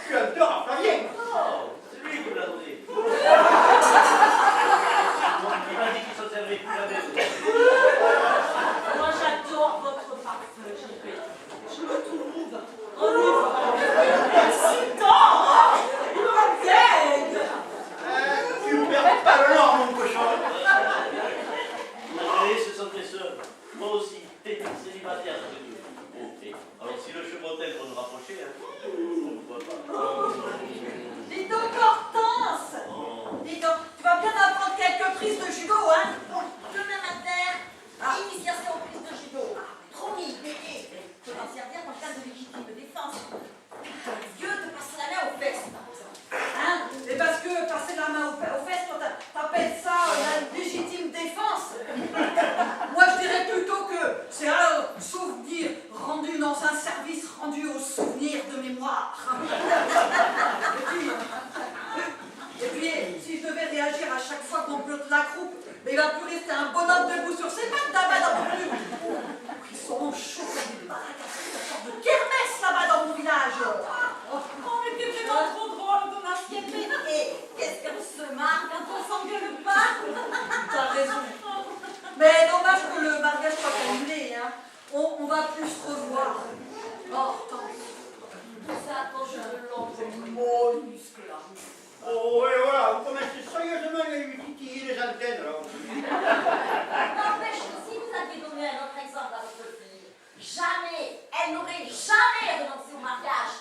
D: Je suis un tueur à Flavien.
G: oh, c'est lui qui me l'a donné. Il m'a dit qu'il s'en servait plus la même.
A: Moi, j'adore votre parfum, Gilbert. Je le trouve excitant. Il me retienne.
D: Tu ne perds pas le nord, mon cochon.
G: Allez, se sentait seul. Moi aussi, célibataire, ça veut dire. Alors, si le chevrotel pour nous rapprocher, hein, pourquoi pas.
A: Dis donc, Hortense. Dis donc, tu vas bien apprendre quelques prises de judo, hein?
I: Bon, demain matin, initiation aux prises de judo. Promis, bébé. Je vais m'en servir en cas de légitime défense. Dieu de passer la main aux fesses, par exemple.
A: Hein? Et parce que passer la main aux fesses, toi, t'appelles ça la légitime défense? Moi, je dirais plutôt que c'est un souvenir rendu dans un service rendu au souvenir de mémoire. Et puis, si je devais réagir à chaque fois qu'on pelote la croupe, mais il va plus rester un bonhomme debout sur ses pattes là-bas dans mon plus. Ils sont chauds comme des baraques, c'est une sorte de kermesse là-bas dans mon village.
I: Oh, mais tu es vraiment trop drôle, ton ancienneté. Et qu'est-ce qu'on se marre quand on s'engueule pas?
A: T'as raison. Mais dommage que le mariage soit annulé, hein. On va plus se revoir. Hortense. Ça, ton cheveu long, c'est mon muscle là.
D: Oh, et voilà, vous commencez sérieusement à lui titiller les antennes, là.
A: N'empêche que si vous aviez donné un autre exemple à votre fille, jamais, elle n'aurait jamais renoncé au mariage.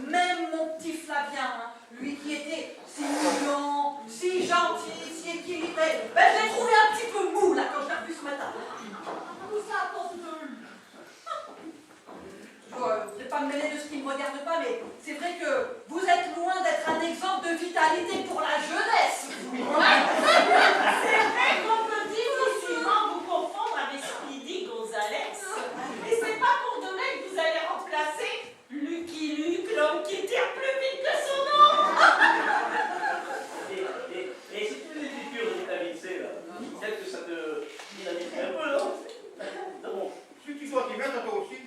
A: Même mon petit Flavien, hein, lui qui était si mignon, si gentil, si équilibré, ben je l'ai trouvé un petit peu mou là quand je l'ai revu ce matin. Tout ça à cause de lui. Je ne vais pas me mêler de ce qui ne me regarde pas, mais c'est vrai que vous êtes loin d'être un exemple de vitalité pour la jeunesse.
I: C'est vrai qu'on peut difficilement vous confondre avec Speedy Gonzales. Et c'est pas pour demain que vous allez remplacer Lucky Luke, l'homme qui tire plus vite que son nom.
G: Et si tu les piqûres de vitamine C, là, peut-être que ça te dynamite un peu, non? Bon.
D: Si tu dois t'y mettre, toi aussi,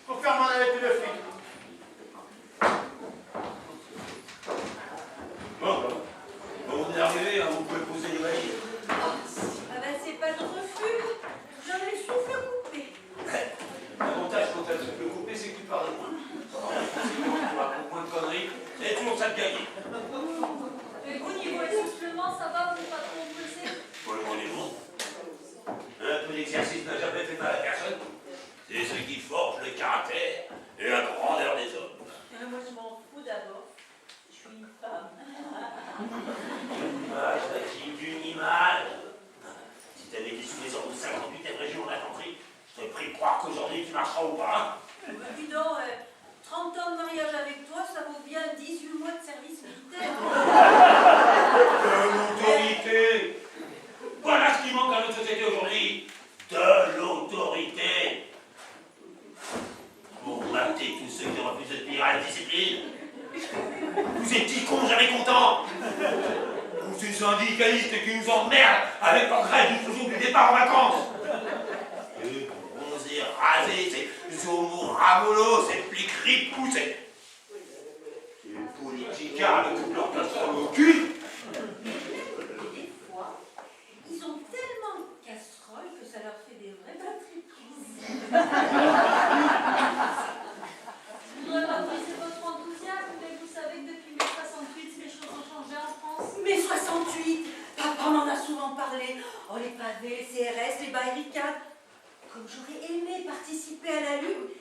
D: faut faire mon avec de suite.
H: Bon, vous êtes arrivé, hein, vous pouvez poser les valises.
I: Ah ben c'est pas de refus. J'en ai le souffle coupé.
H: L'avantage quand tu as le coupé, c'est que tu parles moins. Sinon, tu racontes moins de conneries, et toujours ça de gagner.
C: Et vous, niveau essoufflement, ça va, vous n'êtes pas trop pressé?
H: Pour le moment, est bon. Un peu d'exercice n'a jamais fait mal à personne. C'est ce qui forge le caractère et la grandeur des hommes.
I: Moi je m'en fous d'abord. Je suis une femme.
H: L'image est d'une image. Si t'avais été sous les ordres de 58e région d'infanterie, je t'aurais pris de croire qu'aujourd'hui tu marcheras ou pas. Hein.
I: Dis donc, 30 ans de mariage avec toi, ça vaut bien 18 mois de service militaire.
H: De l'autorité. Voilà ce qui manque à notre société aujourd'hui. De l'autorité. Pour mater tous ceux qui refusent de tenir à la discipline. Vous êtes petits cons jamais contents. Vous ces syndicalistes qui nous emmerdent avec leur grève du jour du départ en vacances. Eux, bronzés, rasés, ces homos ramolos, ces pliques ripoux, ces politicards de coupe leur casserole au cul.
I: Et des fois, ils ont tellement de casseroles que ça leur fait des vraies batteries prises.
C: Je voudrais pas briser votre enthousiasme, mais vous savez que depuis mai 68, les choses ont changé en France.
I: Mais 68, papa m'en a souvent parlé. Oh, les pavés, les CRS, les barricades. Comme j'aurais aimé participer à la lutte,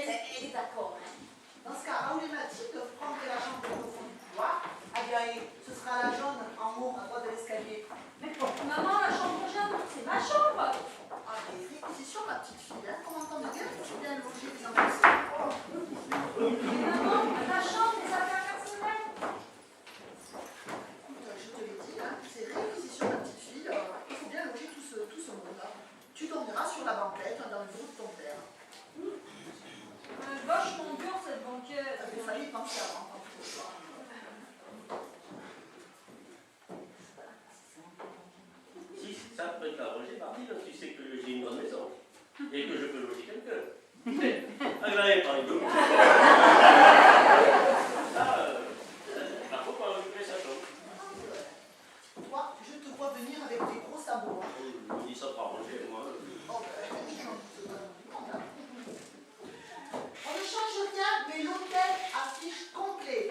A: elle est d'accord. Hein.
B: Dans ce cas, Raoul et Mathilde prendraient la chambre au fond du couloir. Agaï, ce sera la jaune en haut à droite de l'escalier.
C: Maman, la chambre jaune, c'est ma chambre.
B: Ah, mais réquisition, ma petite fille, hein. Comment t'entends bien que tu es bien logée, les enfants.
C: Maman, ma chambre, les affaires personnelles.
B: Écoute, je te l'ai dit, hein, c'est réquisition, ma petite fille. Il faut bien loger tout ce monde. Hein. Tu dormiras sur la banquette dans le bureau de ton père.
C: Vachement dur cette banquette.
B: Il fallait y penser avant.
G: Si ça peut t'arranger, Marty, tu sais que j'ai une grande maison et que je peux loger quelqu'un. Agréé par les deux. Ça, par contre, on va occuper sa chambre.
B: Toi, je te vois venir avec des gros sabots. Hein.
G: Je me dis ça pour arranger, moi.
B: Oh, ben, on ne change rien, mais l'hôtel affiche complet.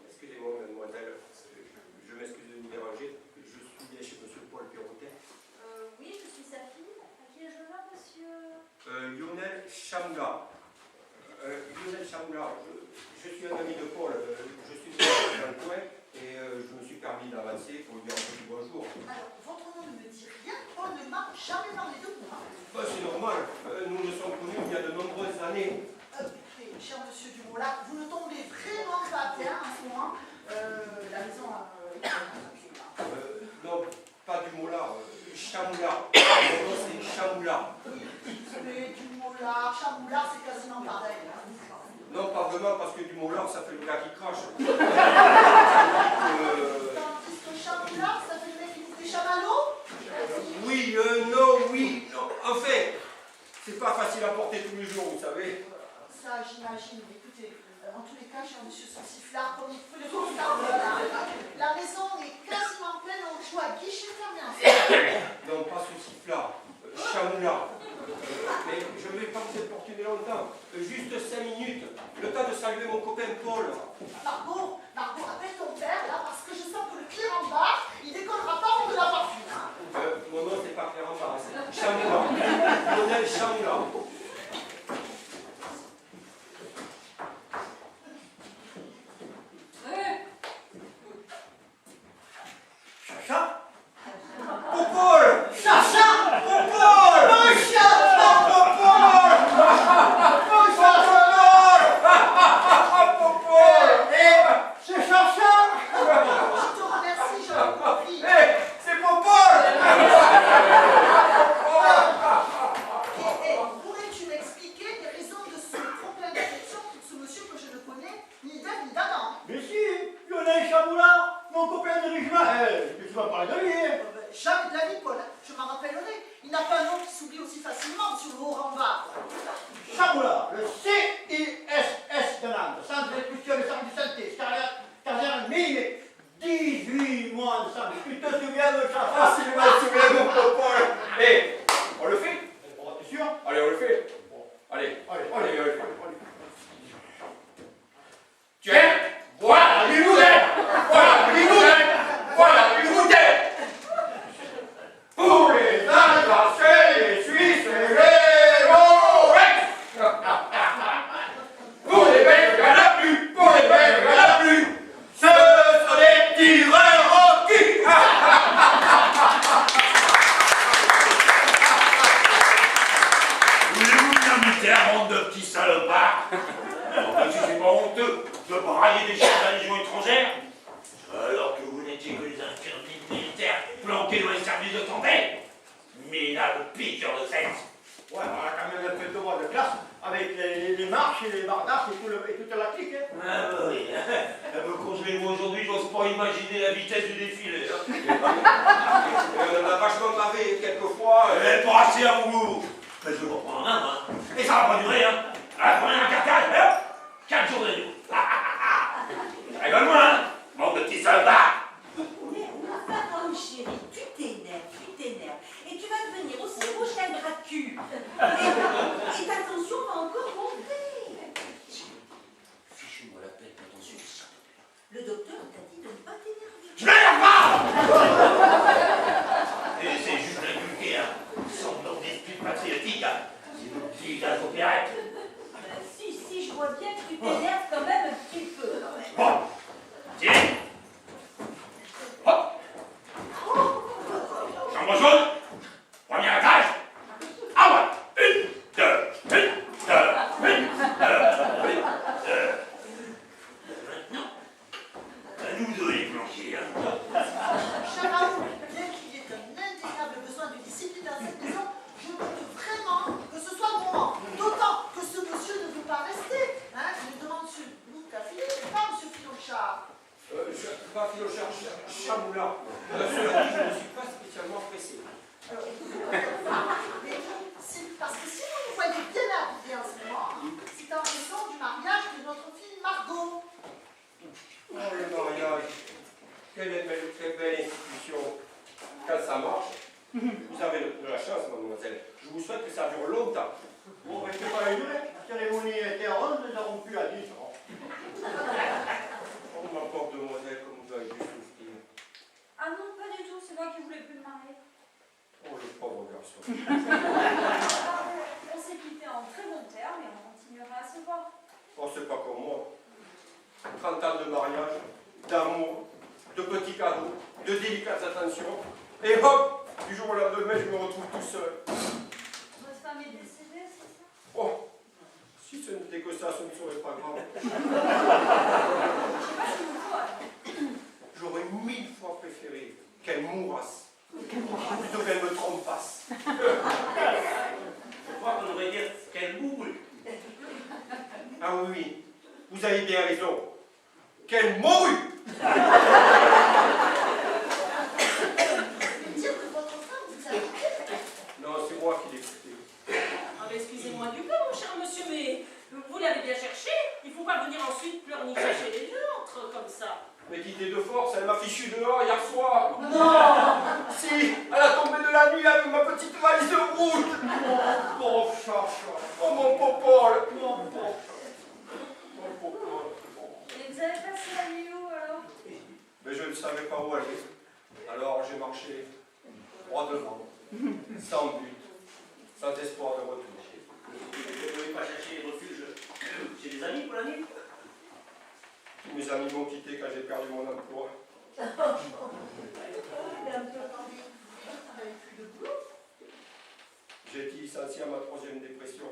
D: Excusez-moi, mademoiselle, je m'excuse de vous déranger. Je suis bien chez monsieur Paul Perrotet.
C: Oui, je suis sa fille. À qui ai-je l'honneur, monsieur?
D: Lionel Chamla. Lionel Chamla, je suis un ami de Paul. Je suis dans le coin et je me suis permis d'avancer pour lui dire un petit bonjour.
B: Alors, votre nom ne me dit rien, Paul ne m'a jamais parlé de moi.
D: Bah, c'est normal, nous nous sommes connus il y a de nombreuses années.
B: Écoutez, cher monsieur Dumoulin, vous ne tombez vraiment pas bien en ce moment. La maison
D: Non, pas du Moulard, Chamoula. Mon nom c'est Chamoula.
B: oui, mais Dumoulin, Chamoula, c'est quasiment pareil. Hein.
D: Non, pas vraiment, parce que du Moulard, ça fait le gars qui crache.
B: Tandis que Chamoula, ça fait le mec qui vous fait chamallow.
D: Oui, non, oui, non. En fait, c'est pas facile à porter tous les jours, vous savez.
B: Ça, j'imagine. Écoutez, en tous les cas, cher monsieur Sauciflard, comme il peut le constater, la maison est quasiment pleine, on joue à guichet fermé ensemble.
D: Non, pas Sauciflard, Chamoula. Mais je ne vais pas vous importuner longtemps. Juste 5 minutes. Le temps de saluer mon copain Paul.
B: Margot, appelle ton père, là, parce que je sens que le Clérambard, il décollera pas avant de l'avoir vu. Hein.
D: Mon nom, c'est pas Clérambard, c'est Chamoula. Lionel Chamoula. Chacha? Pour Paul!
B: Chacha!
D: Pour Paul!
B: Oh, Chacha!
D: Pour Paul!
B: Oh, Chacha!
D: Pour Paul!
B: C'est Chacha! Je te remercie, je l'ai compris.
D: C'est pour Paul!
B: Pourrais-tu m'expliquer les raisons de ce problème d'affection pour ce monsieur que je ne connais ni d'elle ni d'Adam?
D: Mais si, Lionel Chamoula, mon copain de régiment, tu vas parler de lui.
B: Jamais de la vie, Paul, je m'en rappellerai. Il n'a pas un nom qui s'oublie aussi facilement sur le Haut-Rambard.
D: Chamoula, le CISS de Nantes, Centre d'expulsion des centres de santé, caserne mine, 18 mois ensemble. Tu te souviens de ça? Ah, si je me souviens, mon copain. On le fait? T'es sûr? Allez, on le fait. Allez, on le fait. Tiens, voilà une bouteille! Voilà une bouteille! Voilà une bouteille! Pour les Alsaciens, les Suisses et les Lorrains! Pour les Belges, il y en a plus! Pour les Belges, il y en a plus! Ce sont des tireurs au cul!
H: Voulez-vous bien muter un bande de petits salopards? Enfin, si c'est pas honteux de brailler des chefs de la Légion étrangère, alors que vous n'étiez que les infirmiers militaires planqués dans les services de santé. Minable piqueur de sexe.
D: Ouais, on a quand même un peu de droit de classe avec les marches et les bardasses et toute la clique. Hein.
H: Ah oui, quand je les vois aujourd'hui, j'ose pas imaginer la vitesse du défilé. Hein.
D: On a vachement bavé quelquefois.
H: Pas assez à vous. Mais je vais reprendre en un, moi. Et ça va pas durer, hein. Prenez un carcage, hop, 4 jours de nuit. Rigole-moi, hein, manque de petits soldats.
I: Mais enfin, Raoul chéri, tu t'énerves. Et tu vas devenir aussi rouge qu'un bras de cul. Et ta tension va encore monter.
H: Fichez-moi la paix, attention, ça.
I: Le docteur t'a dit de ne pas t'énerver.
H: Je m'énerve pas. tous deux les planchers. Hein.
B: Cher Raoul, bien qu'il y ait un indéniable besoin de discipline dans cette maison, je doute vraiment que ce soit le moment. D'autant que ce monsieur ne veut pas rester. Hein, je me demande M. Boutafilé, et pas M. Filochard.
E: Pas Filochard, Chamoula. Cela dit, je ne suis pas spécialement pressé.
B: Mais c'est parce que si vous nous voyez bien habillés en ce moment, c'est en raison du mariage de notre fille Margot.
E: Oh, le mariage. Quelle belle institution. Quand ça marche, vous avez de la chance, mademoiselle. Je vous souhaite que ça dure longtemps.
D: Bon, mais c'est pas une vraie. La cérémonie était heureuse, nous avons pu à 10 ans.
E: Oh, ma pauvre demoiselle, comme vous avez dû souffrir.
C: Ah non, pas du tout, c'est moi qui voulais plus me marier.
E: Oh, le pauvre garçon.
C: On s'est quittés en très bons termes et on continuera à se voir.
E: Oh, c'est pas comme moi. 30 ans de mariage, d'amour, de petits cadeaux, de délicates attentions. Et hop, du jour au lendemain, je me retrouve tout seul.
C: Votre femme est décédée, c'est ça?
E: Oh, si ce n'était que ça, ce ne serait pas grave.
C: Je sais pas ce qu'il vous faut alors.
E: J'aurais 1000 fois préféré qu'elle mourasse, plutôt qu'elle me trompasse.
G: Je crois qu'on devrait dire qu'elle mourut.
E: Ah oui, vous avez bien raison. Qu'elle mourut.
B: Dire que votre femme vous a quitté.
E: Non, c'est moi qui l'ai quitté.
A: Ah, mais excusez-moi du peu, mon cher monsieur, mais vous l'avez bien cherché. Il ne faut pas venir ensuite pleurnicher chez les autres comme ça.
E: Mais quittée de force, elle m'a fichu dehors hier soir.
B: Non.
E: Si, à la tombée de la nuit avec ma petite valise rouge. Oh, pauvre chat. Oh, mon popole. Mon pauvre chat. Mon popole.
C: Et vous avez passé la nuit où alors?
E: Mais je ne savais pas où aller. Alors j'ai marché droit devant, sans but, sans espoir de retour.
G: Vous ne pouvez pas chercher refuge chez des amis pour la nuit?
E: Tous mes amis m'ont quitté quand j'ai perdu mon emploi. J'ai été licencié à ma 3e dépression.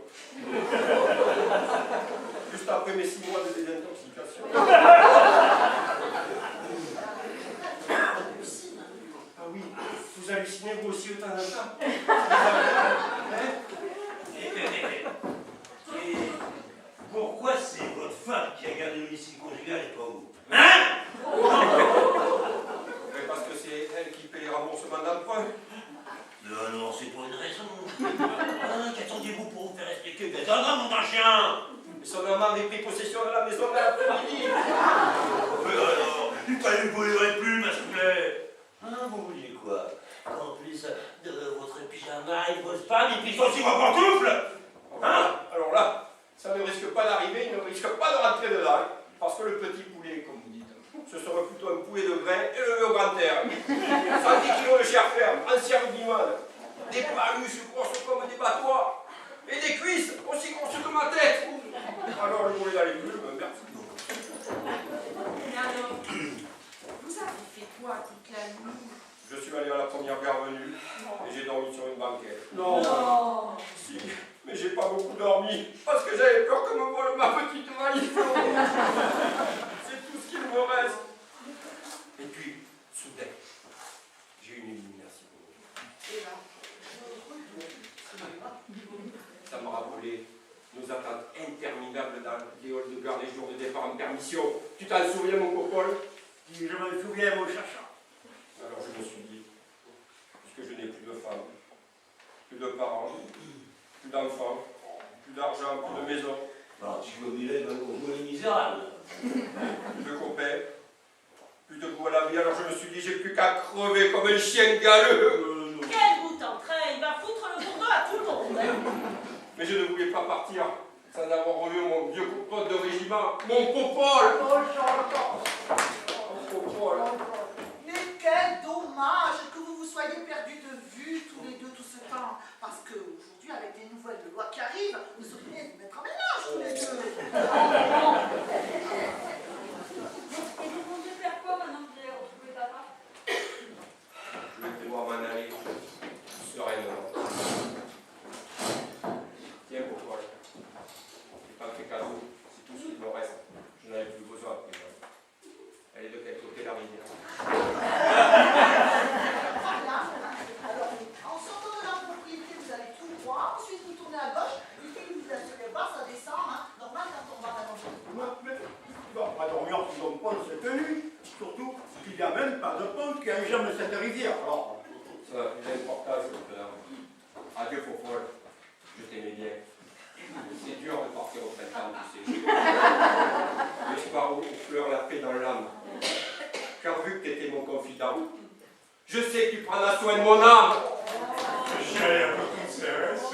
E: Juste après mes 6 mois de désintoxication. Ah oui, vous hallucinez vous aussi autant de temps. Hein?
H: Et pourquoi c'est votre femme qui a gardé le domicile conjugal et pas vous? Hein?
E: Mais parce que c'est elle qui paye les remboursements d'emprunt.
H: Non, non, c'est pour une raison. Hein, qu'attendiez-vous pour vous faire expliquer? Vous êtes un homme ou un chien?
E: Mais son amant avait pris possession de la maison dans l'après-midi.
H: Mais alors, il fallait que vous ne plus, s'il vous plaît. Hein, vous vouliez quoi? Qu'en plus de votre pyjama et votre femme, il pisse aussi vos pantoufles? Hein?
E: Alors là, ça ne risque pas d'arriver, il ne risque pas de rentrer dedans. Parce que le petit poulet, comme vous dites, ce serait plutôt un poulet de grain élevé au grand air. 110 kilos de chair ferme, ancien rugbyman, des paluches grosses comme des battoirs, et des cuisses aussi grosses que ma tête. Alors je voulais aller plus, merci.
I: Mais alors, vous avez fait quoi toute la nuit?
E: Je suis allé à la première gare venue et j'ai dormi sur une banquette.
B: Non.
E: Si, mais j'ai pas beaucoup dormi parce que j'avais peur que me vole ma petite valise. C'est tout ce qu'il me reste. Et puis, soudain, j'ai une illumination. Ça m'a rappelé nos attentes interminables dans les halls de gare les jours de départ en permission. Tu t'en souviens, mon copole?
D: Je me souviens, mon chacha.
E: Alors je me suis dit, puisque je n'ai plus de femme, plus de parents, plus d'enfants, plus d'argent, plus de maison,
H: L'antimobilé va vous jouer les misérables.
E: plus de copains, plus de goût à la vie, alors je me suis dit, j'ai plus qu'à crever comme un chien galeux.
A: Quel bout en train, il va foutre le bourdon à tout le monde.
E: Mais je ne voulais pas partir sans avoir revu mon vieux pote de régiment, mon popole. Mon popole.
B: Mais quel dommage que vous vous soyez perdus de vue tous les deux tout ce temps. Parce qu'aujourd'hui, avec les nouvelles de loi qui arrivent, vous obligez de vous mettre en ménage tous les deux.
C: Et vous comptez faire quoi maintenant que vous avez retrouvé papa?
E: Je vais devoir m'en aller sereinement. Tiens, popole. J'ai pas fait cadeau, c'est tout ce qu'il me reste. Je n'en ai plus besoin à présent. Elle est de quel côté rivière.
B: Voilà. Alors, en sortant de la propriété, vous allez tout droit, ensuite vous tournez à gauche, et puis vous allez voir, ça descend, hein, normal quand on va à la manger.
D: Mais tu vas pas dormir sous un pont cette nuit, surtout qu'il n'y a même pas de pont qui enjambe cette rivière. Alors,
E: Ça, il a l'importance, le connard. Adieu, Fofol. Je t'aimais bien. C'est dur de partir au printemps, tu sais. L'espoir où pleure la paix dans l'âme. Car vu que t'étais mon confident, je sais que tu prendras soin de mon âme.
H: Cher princesse.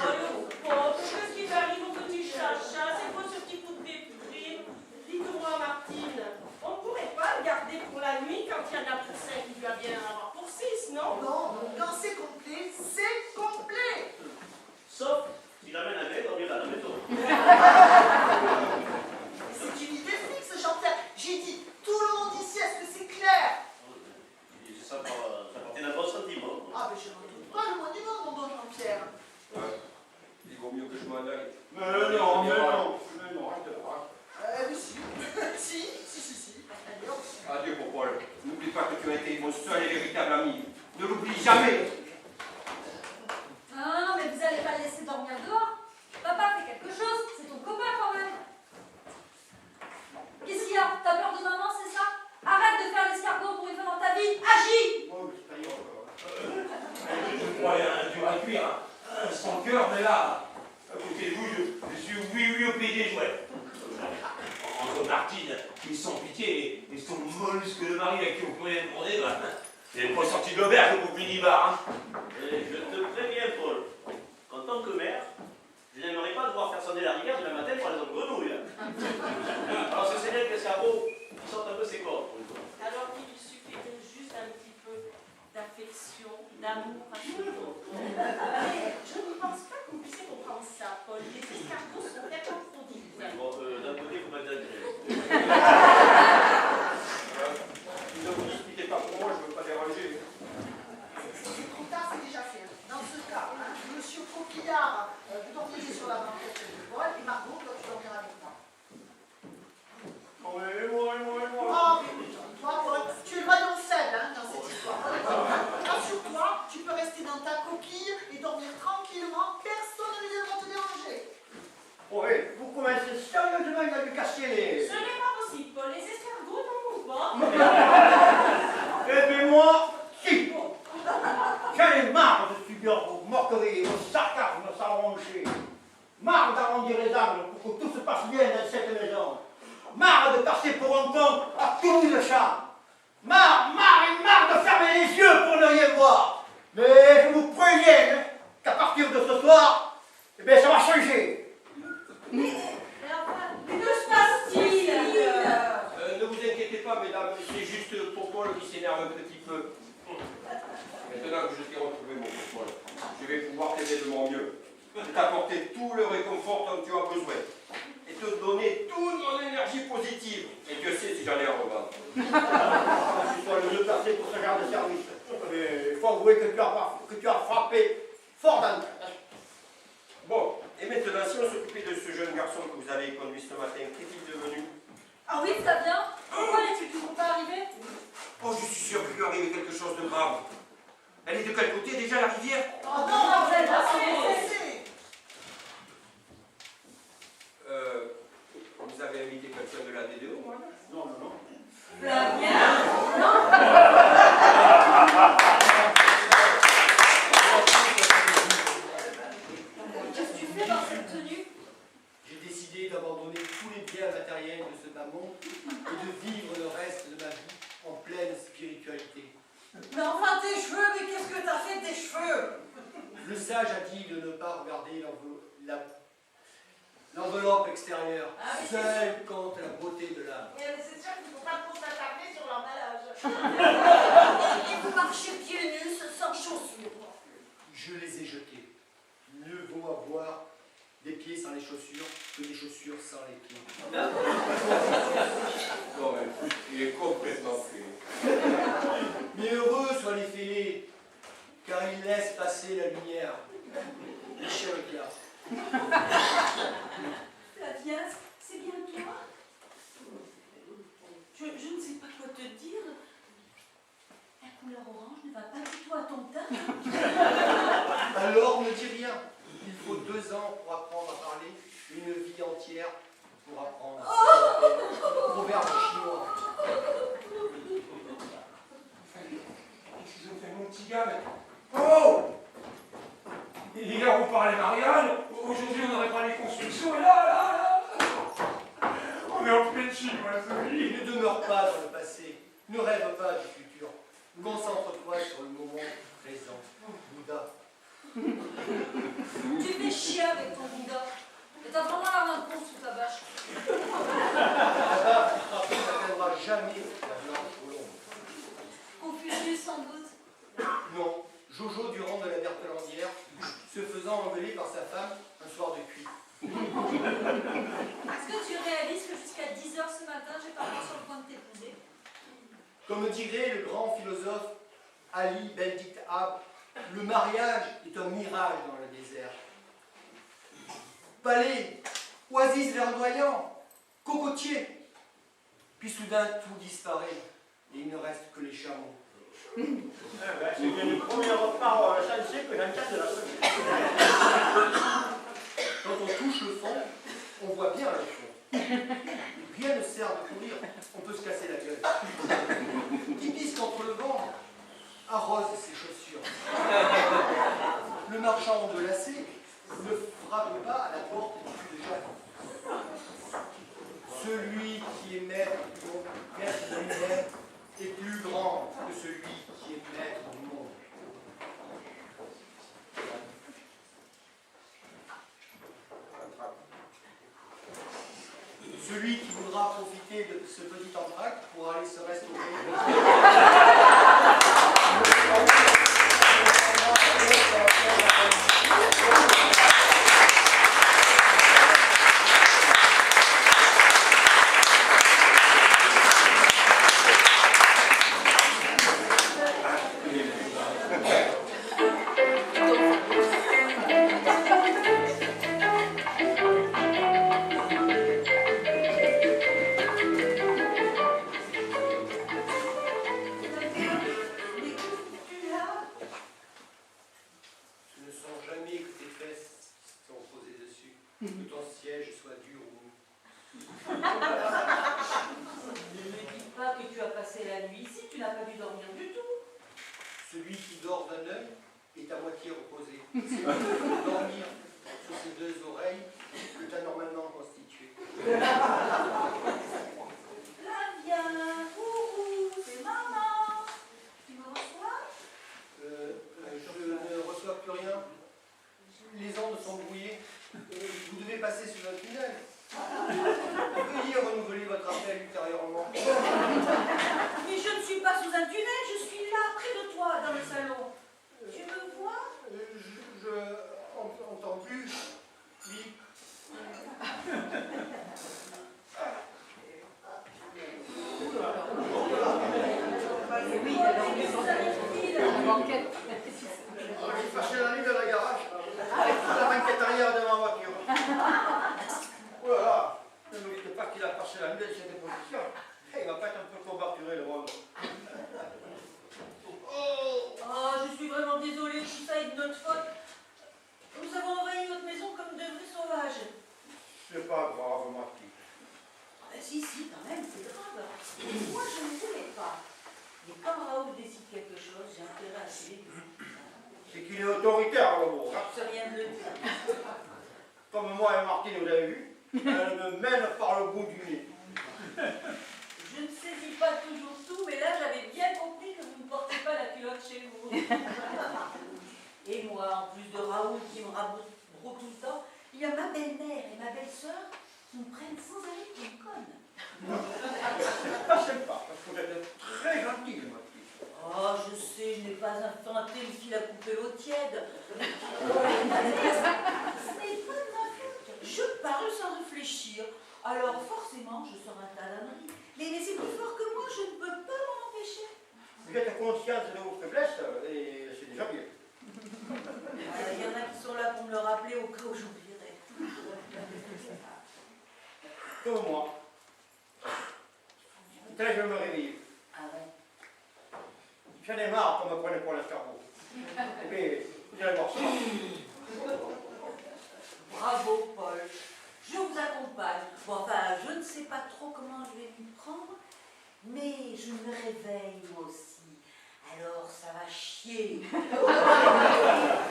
A: Qu'est-ce qui t'arrive au petit chacha? C'est quoi ce petit coup de déprime? Dites-moi, Martine, on ne pourrait pas le garder pour la nuit quand il y en a pour 5, il doit bien en avoir pour 6, non?
B: Non, quand c'est complet, c'est complet.
G: Sauf si j'amène un mec dormir à la maison.
B: C'est une idée fixe, Jean-Pierre. J'ai dit, tout le monde ici, est-ce que c'est clair?
G: Ça portait un bon sentiment.
B: Ah, mais je n'en doute pas le moins du monde, mon bon Jean-Pierre.
E: Ouais. Il vaut mieux que je m'en aille.
D: mais non, arrête là.
B: Oui, si. Si. Allez, hop.
E: Adieu, Popol. N'oublie pas que tu as été mon seul et véritable ami. Ne l'oublie jamais.
C: Non, mais vous allez pas le laisser dormir dehors. Papa, fais quelque chose, c'est ton copain quand même. Qu'est-ce qu'il y a? T'as peur de maman, c'est ça? Arrête de faire l'escargot pour une fois dans ta vie. Agis!
D: Oh, mais c'est pas grave.
H: Je croyais un dur à cuire, hein. Sans cœur, mais là, à côté de vous, je suis oui au pays des jouets. Entre Martine, qui est sans pitié, et son mollusque de mari à qui on peut rien demander, bah, c'est pas sorti de l'auberge au minibar, hein.
G: Et je te préviens, Paul, qu'en tant que maire, je n'aimerais pas devoir faire sonner la rivière demain matin pour aller dans le grenouille. Hein. Alors, c'est bien que l'escargot, il sorte un peu ses cordes.
A: Alors qu'il lui suffirait juste un petit peu d'affection, d'amour à tout le monde. Je ne pense pas que vous puissiez comprendre ça, Paul. Les escargots sont très approfondis.
G: Bon, d'un côté, il faut pas exagérer.
E: Ne vous disputez pas pour moi, je ne veux pas déranger.
B: C'est trop tard, c'est déjà fait. Dans ce cas, hein, monsieur Coquillard, vous dormirez sur la banquette de Paul, et Margot, toi, tu dormiras avec moi.
D: Oh, et moi.
B: Oh, toi, Paul, tu es le maillon faible hein, dans cette histoire. Rassure-toi, tu peux rester dans ta coquille et dormir tranquillement, personne ne viendra te déranger.
D: Oh, et vous commencez sérieusement à lui casser les...
A: Ce n'est pas possible, Paul. Les escargots n'en mourent pas.
D: Eh bien moi, si. J'en ai marre de subir vos moqueries, vos sarcasmes sans roncher. Marre d'arrondir les angles pour que tout se passe bien dans cette maison. Marre de passer pour un con à tout bout de champ. Marre de fermer les yeux pour ne rien voir. Mais je vous préviens qu'à partir de ce soir, eh bien ça va changer.
C: Mais enfin,
A: Que se passe-t-il?
E: Ne vous inquiétez pas, mesdames, c'est juste Popol qui s'énerve un petit peu. Maintenant que je t'ai retrouvé, mon Popol, je vais pouvoir t'aider de mon mieux. T'apporter tout le réconfort dont tu as besoin. Et te donner toute mon énergie positive. Et Dieu sait si j'en ai à revendre.
D: Je suis pas le mieux placé pour ce genre de service. Mais il faut avouer que tu as frappé fort dans le tête.
E: Bon, et maintenant, si on s'occupait de ce jeune garçon que vous avez conduit ce matin, qu'est-il devenu?
C: ah oui, ça vient. Pourquoi est-il toujours pas arrivé?
E: Oh, je suis sûr qu'il lui arrive quelque chose de grave. Elle est de quel côté déjà, la rivière?
B: Oh non, Marcel, c'est...
E: Vous avez invité quelqu'un de la DDO, moi?
D: Non.
C: Flavien? Qu'est-ce que tu fais dans cette tenue?
J: J'ai décidé d'abandonner tous les biens matériels de ce bas monde et de vivre le reste de ma vie en pleine spiritualité.
B: Mais enfin, tes cheveux, mais qu'est-ce que t'as fait de tes cheveux?
J: Le sage a dit de ne pas regarder l'enveloppe extérieure, seule compte la beauté de l'âme.
B: Mais c'est sûr qu'il ne faut pas trop s'attarder sur l'emballage. Et vous marchez pieds nus, sans chaussures.
J: Je les ai jetés. Mieux vaut avoir des pieds sans les chaussures que des chaussures sans les pieds.
E: Non, mais il est complètement fou.
J: Mais heureux soient les fêlés, car ils laissent passer la lumière. Michel Audiard.
I: Flavien, c'est bien toi? Je ne sais pas quoi te dire. va pas du tout à ton teint.
J: Alors ne dis rien. Il faut 2 ans pour apprendre à parler, une vie entière pour apprendre à parler. Proverbe chinois.
K: Qu'est-ce qu'ils ont fait, mon petit gars, mais... Oh! Hier, on parlait mariage, aujourd'hui, on aurait parlé construction, et là, on est en pleine chinoiserie.
J: Ne demeure pas dans le passé. Ne rêve pas du futur. Concentre-toi sur le moment présent. Bouddha.
C: Tu fais chier avec ton Bouddha. Et t'as vraiment la main de con sous ta bâche.
J: Là-bas, tu n'atteindras jamais la blanche colombe.
C: Confucius, sans doute.
J: Non, Jojo Durand de la Berthelandière, se faisant engueuler par sa femme un soir de cuit.
C: Est-ce que tu réalises que jusqu'à 10 h ce matin, j'ai pas sur le point de t'épouser?
J: Comme dirait le grand philosophe Ali Bendict-Ab, le mariage est un mirage dans le désert. Palais, oasis verdoyant, cocotier. Puis soudain, tout disparaît et il ne reste que les chameaux.
D: C'est bien le premier repas sensé que j'entends de la semaine.
J: Quand on touche le fond, on voit bien le fond. Rien ne sert de courir, on peut se casser la gueule. Qui pisse contre le vent arrose ses chaussures. Le marchand de lacets ne frappe pas à la porte du cul de Jacques. Celui qui est maître de lui-même est plus grand que celui qui est maître du monde. Celui qui voudra profiter de ce petit entracte pour aller se restaurer.
D: J'en ai marre qu'on me prenne pour l'escargot. Mais vous allez voir ça.
I: Bravo, Paul. Je vous accompagne. Bon, enfin, je ne sais pas trop comment je vais m'y prendre, mais je me réveille moi aussi. Alors, ça va chier.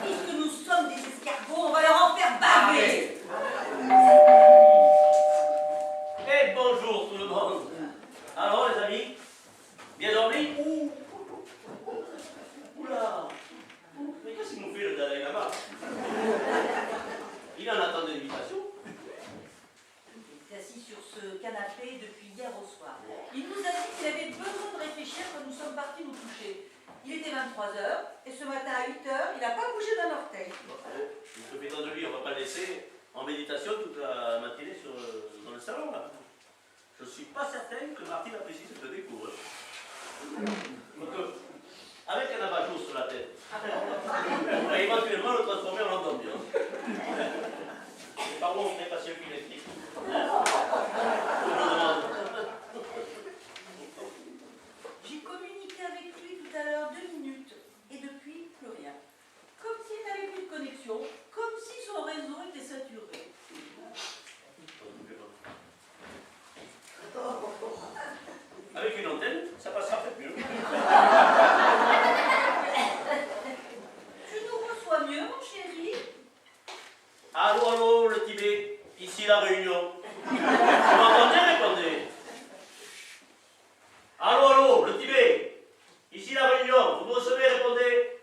I: Puisque nous sommes des escargots, on va leur en faire baver.
G: Et bonjour tout le monde. Alors les amis, bien dormi? Oula. Mais qu'est-ce qu'il nous fait le Dalai Lama? Il en attend une invitation.
I: Il est assis sur ce canapé depuis hier au soir. Il nous a dit qu'il avait besoin de réfléchir quand nous sommes partis nous coucher. Il était 23h et ce matin à 8h, il n'a pas bougé d'un orteil.
G: Je me fais de lui, on ne va pas le laisser en méditation toute la matinée dans le salon là. Je ne suis pas certaine que Martine apprécie cette découverte. Avec un abat-jour sur la tête, on va éventuellement le transformer en lampe d'ambiance. Par où on ferait passer le fil électrique?
I: J'ai communiqué avec lui tout à l'heure 2 minutes et depuis, plus rien. Comme s'il n'avait plus de connexion, comme si son réseau était saturé.
G: Avec une antenne, ça passera peut-être mieux.
I: Tu nous reçois mieux, mon chéri?
G: Allô, allô, le Tibet, ici la Réunion. Vous m'entendez, répondez. Allô, allô, le Tibet, ici la Réunion. Vous me recevez, répondez.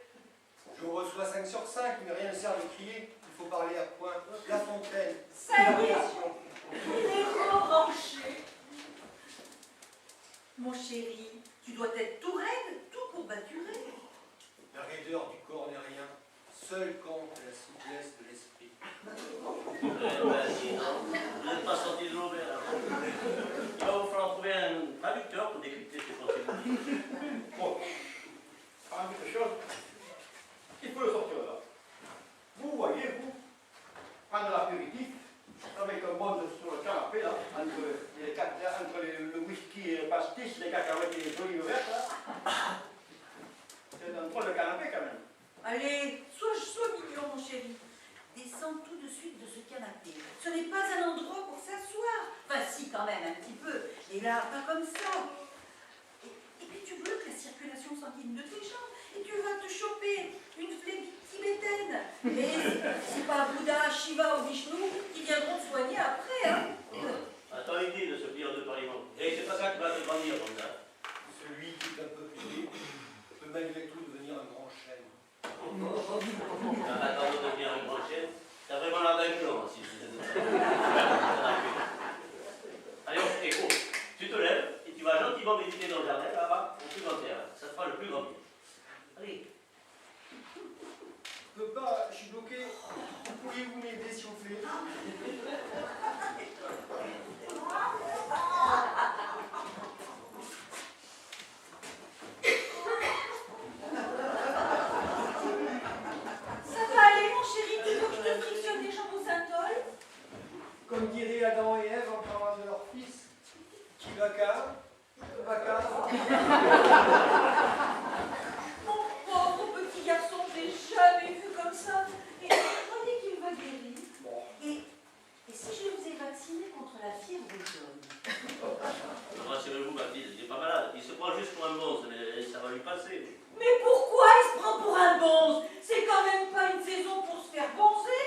J: Je vous reçois 5 sur 5, mais rien ne sert de crier. Il faut parler à point. La fontaine.
I: Ça y est, il est rebranché. Mon chéri, tu dois être tout raide, tout courbaturé.
J: La raideur du corps n'est rien. Seul compte la souplesse de l'esprit.
G: Vous n'êtes pas sorti de l'auberge. Il va vous falloir trouver un traducteur pour décrypter ces pensées.
D: Bon, avant quelque chose, il faut le sortir là. Vous voyez, vous, prendre l'apéritif avec un monde sur le canapé là, entre le whisky et le pastis, les cacahuètes et les olives vertes là. C'est un drôle de canapé quand même.
I: Allez, sois mignon, mon chéri. Descends tout de suite de ce canapé. Ce n'est pas un endroit pour s'asseoir. Enfin, si, quand même, un petit peu. Et là, pas comme ça. Et puis, tu bloques la circulation sanguine de tes jambes. Et tu vas te choper une phlébite tibétaine. Et c'est pas Bouddha, Shiva ou Vishnu qui viendront te soigner après, hein.
G: Attends, il dit de se plier en deux par les membres. Et c'est pas ça qui va te grandir, comme ça.
J: Celui qui est un peu plus libre peut malgré tout devenir un grand chêne.
G: Attends de devenir une grande chaîne. T'as vraiment l'air d'un clan, si Allez, écoute, tu te lèves et tu vas gentiment méditer dans le jardin, là-bas, au plus grand terrain. Ça te fera le plus grand bien. Allez.
J: Je peux pas, je suis bloqué. Pourriez-vous m'aider, s'il vous plaît?
I: Ça va aller, mon chéri? Tu veux que je te frictionne les jambes au synthol?
J: Comme diraient Adam et Ève en parlant de leur fils, qui va car,
I: Mon pauvre petit garçon, je l'ai jamais vu comme ça. Et je croyais qu'il va guérir. Et si je vous ai vacciné contre la fièvre jaune?
G: Rassurez-vous, Mathilde, il n'est pas malade. Il se prend juste pour un bonze, mais ça va lui passer.
I: Mais pourquoi il se prend pour un bonze? C'est quand même pas une saison pour se faire bonzer.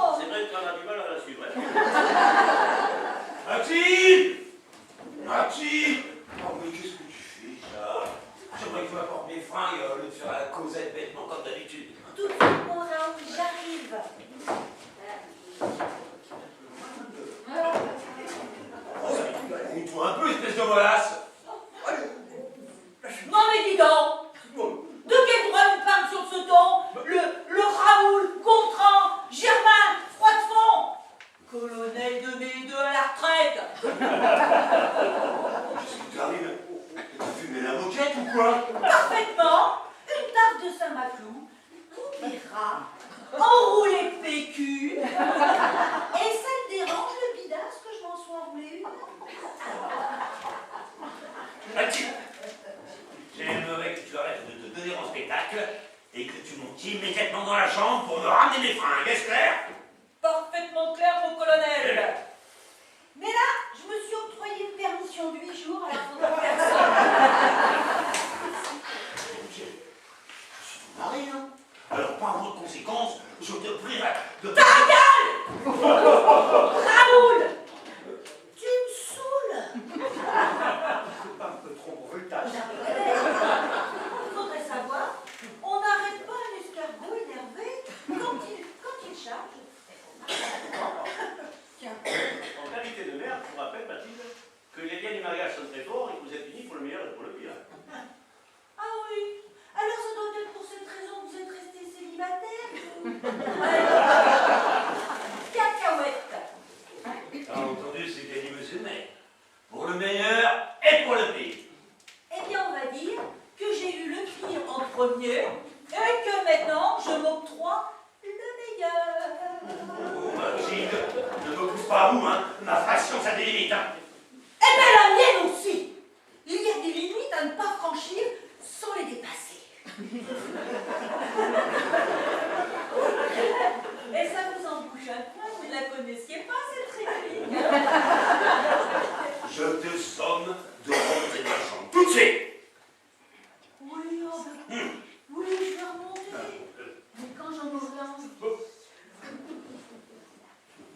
I: Oh.
G: C'est vrai qu'on a du mal à la suivre. Hein. Mathilde! Mathilde!
H: Oh, mais qu'est-ce que tu fais, ça? J'aimerais que tu m'apportes mes fringues au lieu de faire la causette bêtement comme d'habitude.
I: Tout de suite, mon Raoul, j'arrive.
H: Montre-toi un peu, espèce de molasse!
I: Non mais dis donc, de quel droit il parle sur ce ton? Le Raoul, Gontran, Germain, froid de fond, colonel de mes deux à la retraite.
H: Qu'est-ce qui t'arrive? T'as fumé la moquette ou quoi?
I: Parfaitement, une tarte de Saint-Maclou, oubliera, enroulé PQ, et ça te dérange le bidas que je m'en sois enroulé une?
H: Mathilde! monte immédiatement dans la chambre pour me ramener mes fringues, est-ce clair?
A: Parfaitement clair, mon colonel. Mais là, je me suis octroyé une permission de 8 jours à la faute de personne.
H: Je suis ton mari, hein? Alors, par voie de conséquence, je te prierai de...
A: Ta gueule Raoul, tu me saoules.
D: Un peu trop voltage.
A: Il faudrait savoir, on n'arrête pas un escargot énervé quand il charge. Tiens.
G: En qualité de mère, je vous rappelle, Mathilde, que les liens du mariage sont très forts et que vous êtes unis pour le meilleur et pour le pire.
A: Ah oui. Alors ça doit être pour cette raison que vous êtes resté célibataire. Cacahuète.
H: T'as entendu ce qu'a dit monsieur le maire? Pour le meilleur et pour le pire.
A: Eh bien, on va dire que j'ai eu le pire en premier et que maintenant je m'octroie le meilleur.
H: Oh, Mathilde, ne me pousse pas à bout, hein. Ma patience a des limites, hein.
A: Eh bien, la mienne aussi. Il y a des limites à ne pas franchir sans les dépasser. Et ça vous embouche un point, vous ne la connaissiez pas, cette réplique.
H: Je te somme de remonter de la chambre. Tout de suite.
A: Oui, oh ben, oui, je vais remonter. Mais quand j'en aurai envie.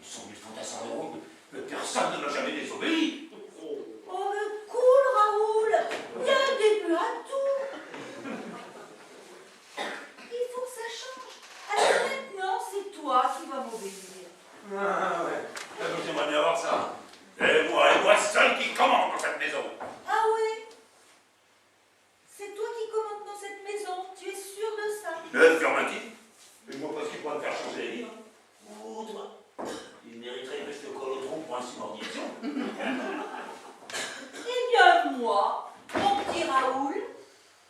H: 100 000 fantassins d'euros, mais personne ne m'a jamais désobéi.
A: Oh, mais cool, Raoul. Il y a un début à tout. Il faut que ça change. Alors maintenant, c'est toi qui vas m'obéir.
H: Ah ouais, j'aimerais bien voir ça. Et moi seul qui commande dans cette maison.
A: Ah oui? C'est toi qui commandes dans cette maison, tu es sûr de ça?
H: Affirmatif. Et moi, parce qu'il pourrait me faire changer les livres. Oh, toi, il mériterait que je te colle au tronc pour insubordination.
A: Eh bien, moi, mon petit Raoul,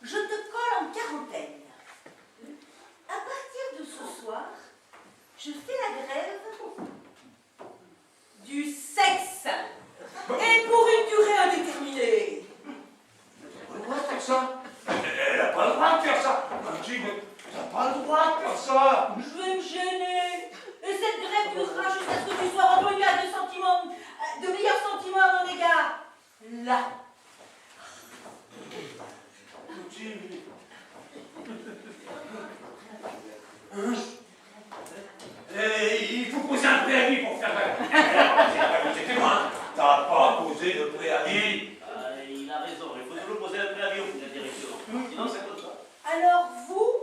A: je te colle en quarantaine. À partir de ce soir, je fais la grève du sexe. Et pour une durée indéterminée.
K: Elle a pas le droit de faire ça. Elle a pas le droit de faire ça. Mathilde, t'as pas le droit de faire ça.
A: Je vais me gêner. Et cette grève durera jusqu'à ce que tu sois renvoyé à de meilleurs sentiments à mon égard. Là.
K: Mathilde.
H: Il faut poser un préavis pour faire grève. C'était moi. T'as pas posé de préavis.
G: Il a raison, il faut toujours poser un préavis au de la direction. Sinon, ça compte pas.
A: Alors vous?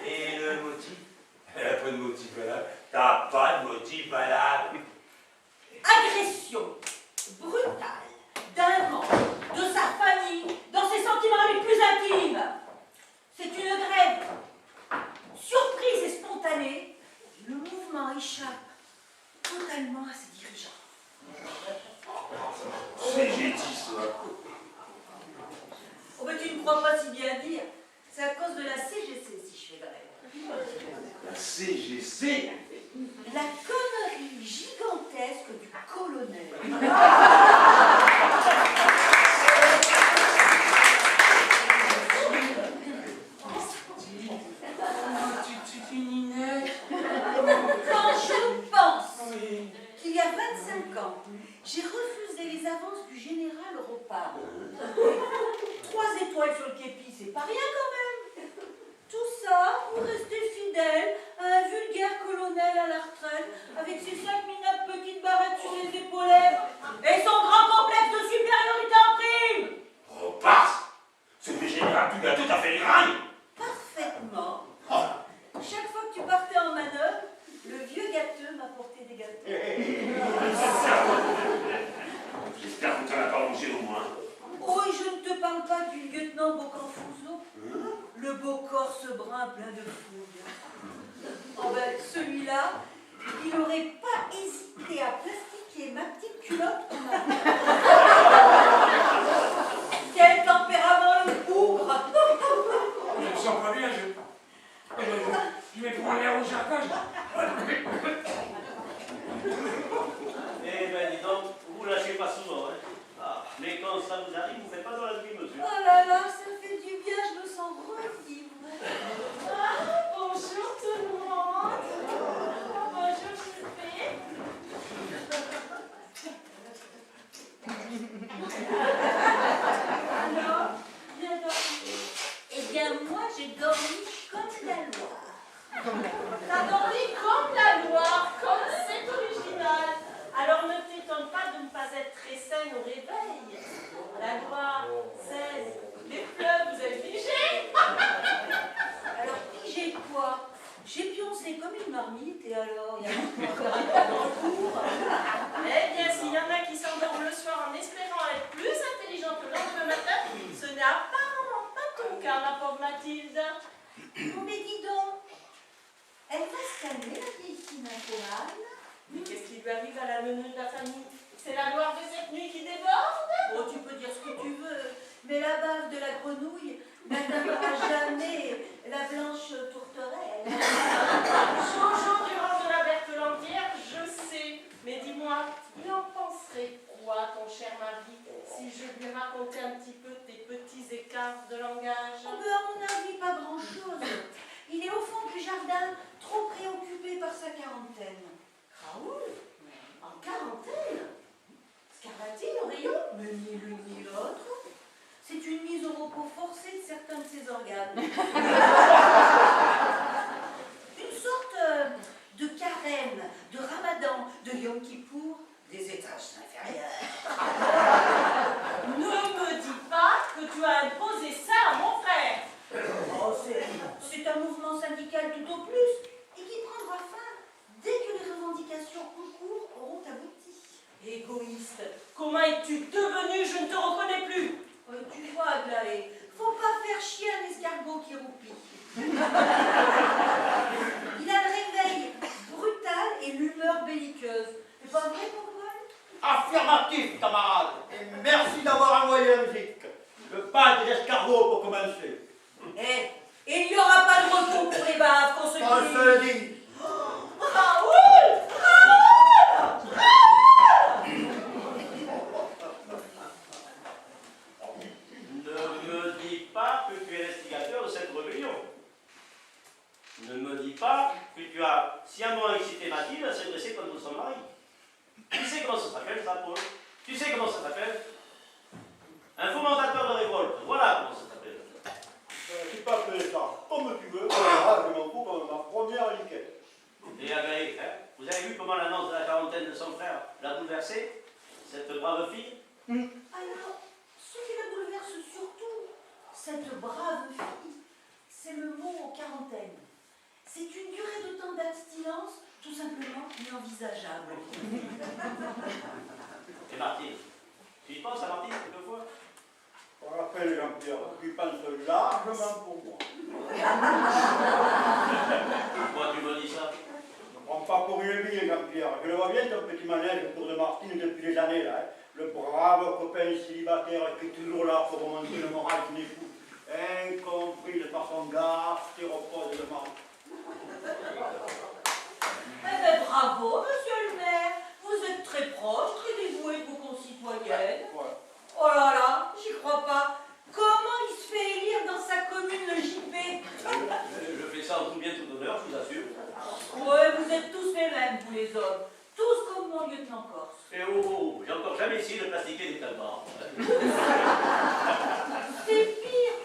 H: Et le motif? Elle a pas de motif valable. T'as pas de motif valable.
A: Agression brutale d'un membre de sa famille dans ses sentiments les plus intimes. C'est une grève surprise et spontanée. Le mouvement échappe totalement à ses dirigeants.
H: C'est j'ai dit ça.
A: Oh ben tu ne crois pas si bien dire. C'est à cause de la CGC si je fais grève.
H: La CGC?
A: La connerie gigantesque du colonel. Quand je pense qu'il y a 25 ans, j'ai refusé les avances du général Ropard. 3 étoiles sur le képi, c'est pas rien quand même. Tout ça pour rester fidèle à un vulgaire colonel à la retraite avec ses 5 minables petites barrettes sur les épaulettes et son grand complexe de supériorité en prime.
H: Repasse. C'est le général du gâteau, t'as fait les grindes.
A: Parfaitement. Chaque fois que tu partais en manœuvre, le vieux gâteux m'apportait des gâteaux.
H: J'espère que tu n'en as pas mangé au moins.
A: Oh, et je ne te parle pas du lieutenant Bocanfuso, le beau corse brun plein de fouilles. Oh ben, celui-là, il n'aurait pas hésité à plastiquer ma petite culotte en main. Quel tempérament le bougre.
K: Je me sens pas bien, je vais prendre l'air au jardin.
G: Eh ben, dis donc, vous lâchez pas souvent, hein. Ah, mais quand ça vous arrive, vous faites pas dans la demi-mesure.
A: Oh là là, ça fait du bien, je me sens revivre.
C: Alors, bien dormi.
I: Eh bien, moi, j'ai dormi comme la Loire.
A: T'as dormi comme la Loire, comme c'est original. Alors ne t'étonne pas de ne pas être très saine au réveil. La Loire, 16, les fleuves, vous avez pigé?
I: Alors, pigé quoi? J'ai pioncé comme une marmite, et alors, il y a un dans le cours.
A: Eh bien, s'il y en a qui s'endorment le soir en espérant être plus intelligents que le lendemain matin, ce n'est apparemment pas ton cas, ma pauvre Mathilde.
I: Oh, mais dis donc, elle va se calmer, la vieille fille infernale.
A: Mais qu'est-ce qui lui arrive à la neuneu de la famille? C'est la gloire de cette nuit qui déborde?
I: Oh, tu peux dire ce que tu veux, mais la bave de la grenouille n'atteindra jamais la blanche tourterelle.
A: Changeant du rang de la bertelandière, je sais. Mais dis-moi, il en penserait quoi, ton cher mari, si je lui racontais un petit peu tes petits écarts de langage?
I: Oh, ben, à mon avis, pas grand-chose. Il est au fond du jardin, trop préoccupé par sa quarantaine.
A: Raoul? En quarantaine? Scarlatine au rayon?
I: Mais ni l'une ni l'autre. C'est une mise au repos forcée de certains de ses organes. Une sorte de carême, de ramadan, de Yom Kippour, des étages inférieurs.
A: Ne me dis pas que tu as imposé ça à mon frère.
I: Oh, c'est un mouvement syndical tout au plus, et qui prendra fin dès que les revendications en cours auront abouti.
A: Égoïste, comment es-tu devenu? Je ne te reconnais plus.
I: Tu vois, Aglaé, faut pas faire chier un escargot qui roupille. Il a le réveil brutal et l'humeur belliqueuse. C'est pas vrai, Bourgogne?
D: Affirmatif, camarade. Et merci d'avoir envoyé la musique. Le pas des escargots pour commencer.
I: Eh, il n'y aura pas de repos pour les baves qu'on se dit.
D: On se le dit.
A: Raoul!
G: Ne me dis pas que tu es l'instigateur de cette rébellion. Ne me dis pas que tu as sciemment excité Mathilde à se dresser contre son mari. Tu sais comment ça s'appelle, ça, Paul? Tu sais comment ça s'appelle? Un fomentateur de révolte. Voilà comment ça s'appelle.
D: Tu peux appeler ça comme tu veux. Ah, je m'en fous comme ma première liquette.
G: Et Aglaé, hein, vous avez vu comment l'annonce de la quarantaine de son frère l'a bouleversée, cette brave fille?
I: Alors, ce qui la bouleverse surtout, cette brave fille, c'est le mot quarantaine. C'est une durée de temps d'abstinence tout simplement inenvisageable.
G: Et Martine? Tu y penses à Martine quelquefois?
D: On rappelle Jean-Pierre, tu penses largement pour moi.
G: Pourquoi tu me dis ça?
D: Ne prends pas pour une bille, Jean-Pierre. Je le vois bien, ton petit manège autour de Martine depuis des années, là. Hein. Le brave copain célibataire qui est toujours là pour remonter le moral d'une écoute. Incomprise par son gars, stéropode de Martine.
I: Eh bien, bravo, monsieur le maire. Vous êtes très proche, très dévoué de vos concitoyennes.
D: Ouais.
I: Oh là là, j'y crois pas. Comment il se fait élire dans sa commune, le JP?
G: Je fais ça en tout bien, tout honneur, je vous assure.
I: Ouais, vous êtes tous les mêmes, vous les hommes. Tous comme mon lieutenant Corse.
G: Et oh, j'ai encore jamais essayé de plastiquer des calmars.
I: C'est pire.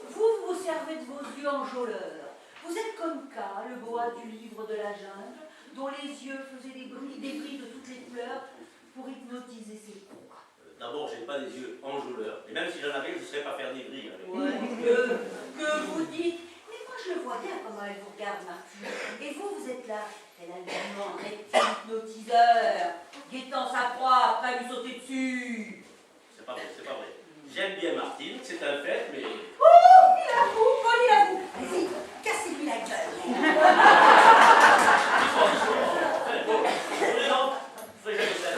I: Vous vous servez de vos yeux enjôleurs. Vous êtes comme K, le boa du livre de la jungle, dont les yeux faisaient des bris de toutes les couleurs pour hypnotiser ses proies.
G: D'abord, j'ai pas des yeux enjôleurs. Et même si j'en avais, je ne serais pas faire des vrilles.
I: Ouais, que vous dites. Mais moi, je le vois bien comment elle vous regarde, Martine. Et vous, vous êtes là, tel un hypnotiseur, guettant sa proie après lui sauter dessus.
G: C'est pas vrai, c'est pas vrai. J'aime bien Martine, c'est un fait, mais...
I: Oh, il avoue, Paul, il avoue. Vas-y, cassez-lui la gueule.
G: Je ferai jamais ça.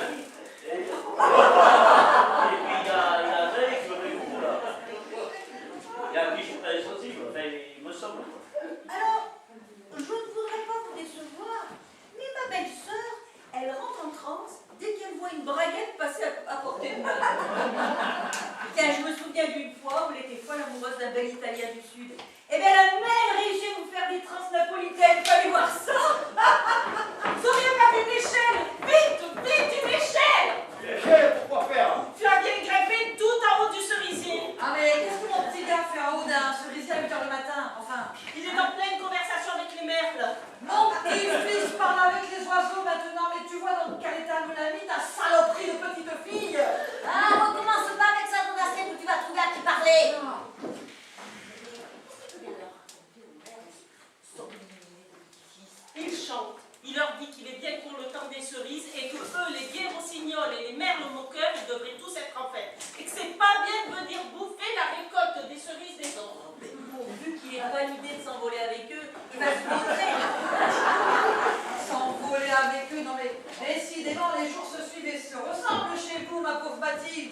G: Et puis, il y a Zé qui me fait beaucoup, là. Il y a qui je fais aussi, enfin, il me semble.
I: Alors, je ne voudrais pas vous décevoir, mais ma belle-sœur, elle rentre en transe dès qu'elle voit une braguette passer à portée de main. Tiens, je me souviens d'une fois où elle était folle amoureuse d'un bel Italien du Sud. Eh bien, elle a même réussi à vous faire des trans napolitaines. Fallait voir ça. Vous auriez pas fait une échelle? Vite, vite, une échelle!
D: L'échelle, pourquoi faire?
A: Tu as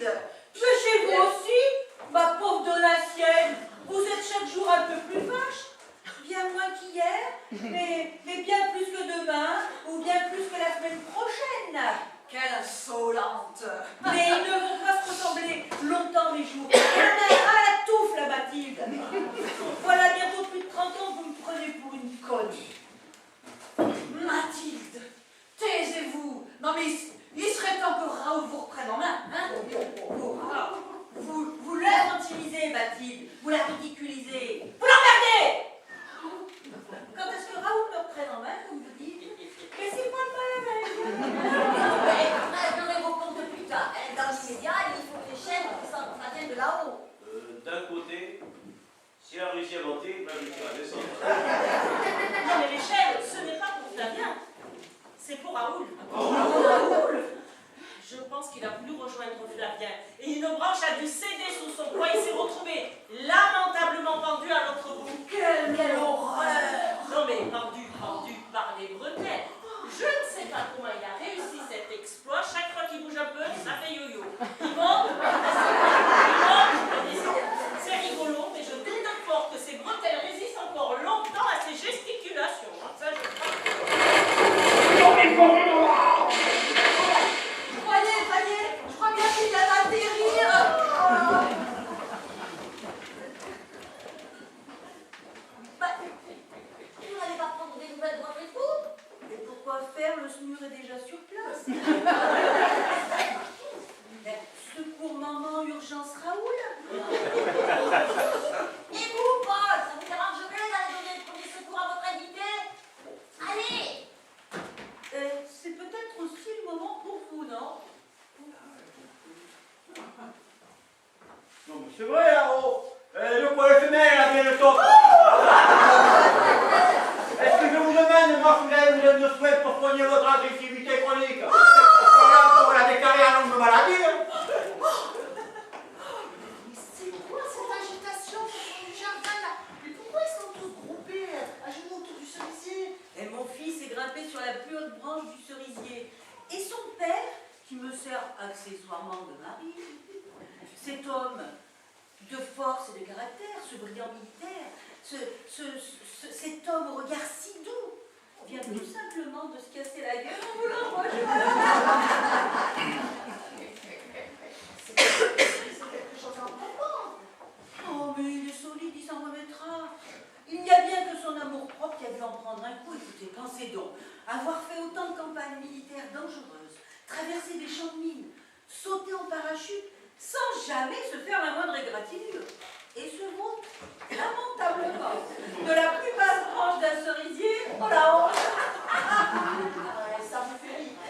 I: Mathilde.
A: Mais chez vous aussi, ma pauvre Donatienne, vous êtes chaque jour un peu plus vache. Bien moins qu'hier, mais bien plus que demain, ou bien plus que la semaine prochaine.
I: Quelle insolente.
A: Mais ils ne vont pas se ressembler longtemps les jours. À la touffe, la Mathilde. Voilà bientôt plus de 30 ans que vous me prenez pour une conne.
I: Mathilde, taisez-vous. Non mais il serait temps que Raoul vous reprenne en main. Hein?
A: Vous l'infantilisez, Mathilde. Vous la ridiculisez. Vous l'emmerdez. Quand est-ce que Raoul me reprenne en main, comme vous dites? Mais c'est pas le mal.
I: J'aurai vos comptes plus tard. Dans l'immédiat, il faut que les chaînes, ça vienne de là-haut.
G: D'un côté, si la Russie a monté, la Russie va descendre.
A: Non mais les chèvres, ce n'est pas pour Flavien. C'est pour Raoul.
I: Raoul.
A: Je pense qu'il a voulu rejoindre Flavien. Et une branche a dû céder sous son poids. Il s'est retrouvé lamentablement pendu à l'autre bout.
I: Quelle horreur.
A: Non mais pendu par les bretelles. Je ne sais pas comment il a réussi cet exploit. Chaque fois qu'il bouge un peu, ça fait yo-yo. Il monte, c'est rigolo, mais je doute fort que ces bretelles résistent encore longtemps à ces gesticulations. Ça, je crois.
I: Voyez, je crois bien qu'il vient d'atterrir.
A: Vous n'allez pas prendre des nouvelles de votre époux? Mais pourquoi faire? Le SMUR est déjà sur place. Secours maman, urgence Raoul.
I: Et vous, Paul, ça vous dérangerait d'aller donner le premier secours à votre invité? Allez.
A: C'est peut-être aussi le moment pour vous, non?
D: Non, mais c'est vrai, là-haut. Le poil femelle a bien le top. Est-ce que je vous demande, moi, que vous avez le souhait pour soigner votre agressivité chronique? Pour la déclarer à longue maladie.
B: Mais c'est quoi cette agitation au fond du jardin là? Mais pourquoi ils sont tous groupés à genoux autour du cerisier?
A: Et mon fils est grimpé sur la plus haute branche du cerisier. Et son père, qui me sert accessoirement de mari, cet homme de force et de caractère, ce brillant militaire, cet homme au regard si doux, vient tout simplement de se casser la gueule en voulant rejoindre.
B: C'est quelque chose en propos.
A: Oh, mais il est solide, il s'en remettra. Il n'y a bien que son amour-propre qui a dû en prendre un coup. Écoutez, pensez donc, avoir fait autant de campagnes militaires dangereuses, traverser des champs de mines, sauter en parachute, sans jamais se faire la moindre égratignure. Et se monte lamentablement de la plus basse branche d'un cerisier. Oh la honte.
B: Ça vous fait rire.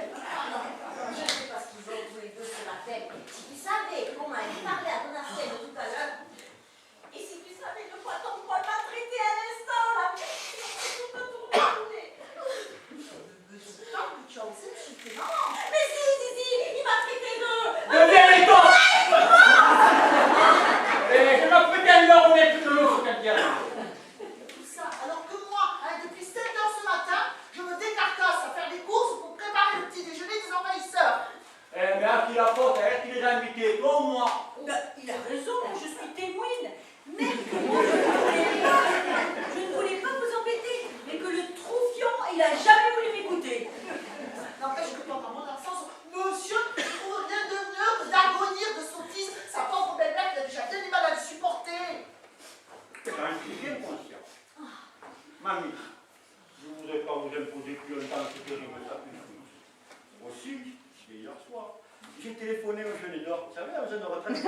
I: Je ne sais pas ce qu'ils ont tous les deux sur la tête. Si tu savais comment elle parlait à ton assiette tout à l'heure, et si tu savais de quoi ton Paul m'a traité à l'instant, là, tout me tourner.
B: Tant que tu as osé me chuter, non?
I: Mais si, il m'a traité de...
D: Le véritable. Je m'en prétends là, on est tout de l'eau sur quelqu'un.
B: Tout ça, alors que moi, depuis 7 heures ce matin, je me décarcasse à faire des courses pour préparer le petit déjeuner des envahisseurs.
D: Mais à qui la faute? Est-ce qu'il les a invités, toi ou moi?
A: Il a raison, je suis témoine. Mais que moi, je ne voulais pas vous embêter, mais que le troufion, il a jamais voulu m'écouter.
B: N'empêche que pendant mon absence, monsieur ne trouve rien de mieux que d'agonir de sottises. Sa pauvre belle-mère qui a déjà bien du mal à le supporter.
D: J'en suis bien conscient. Mamie, je ne voudrais pas vous imposer plus longtemps ce terrible sacrifice. Aussi, c'est hier soir, j'ai téléphoné au jeune d'or, vous savez, la jeune de retraite.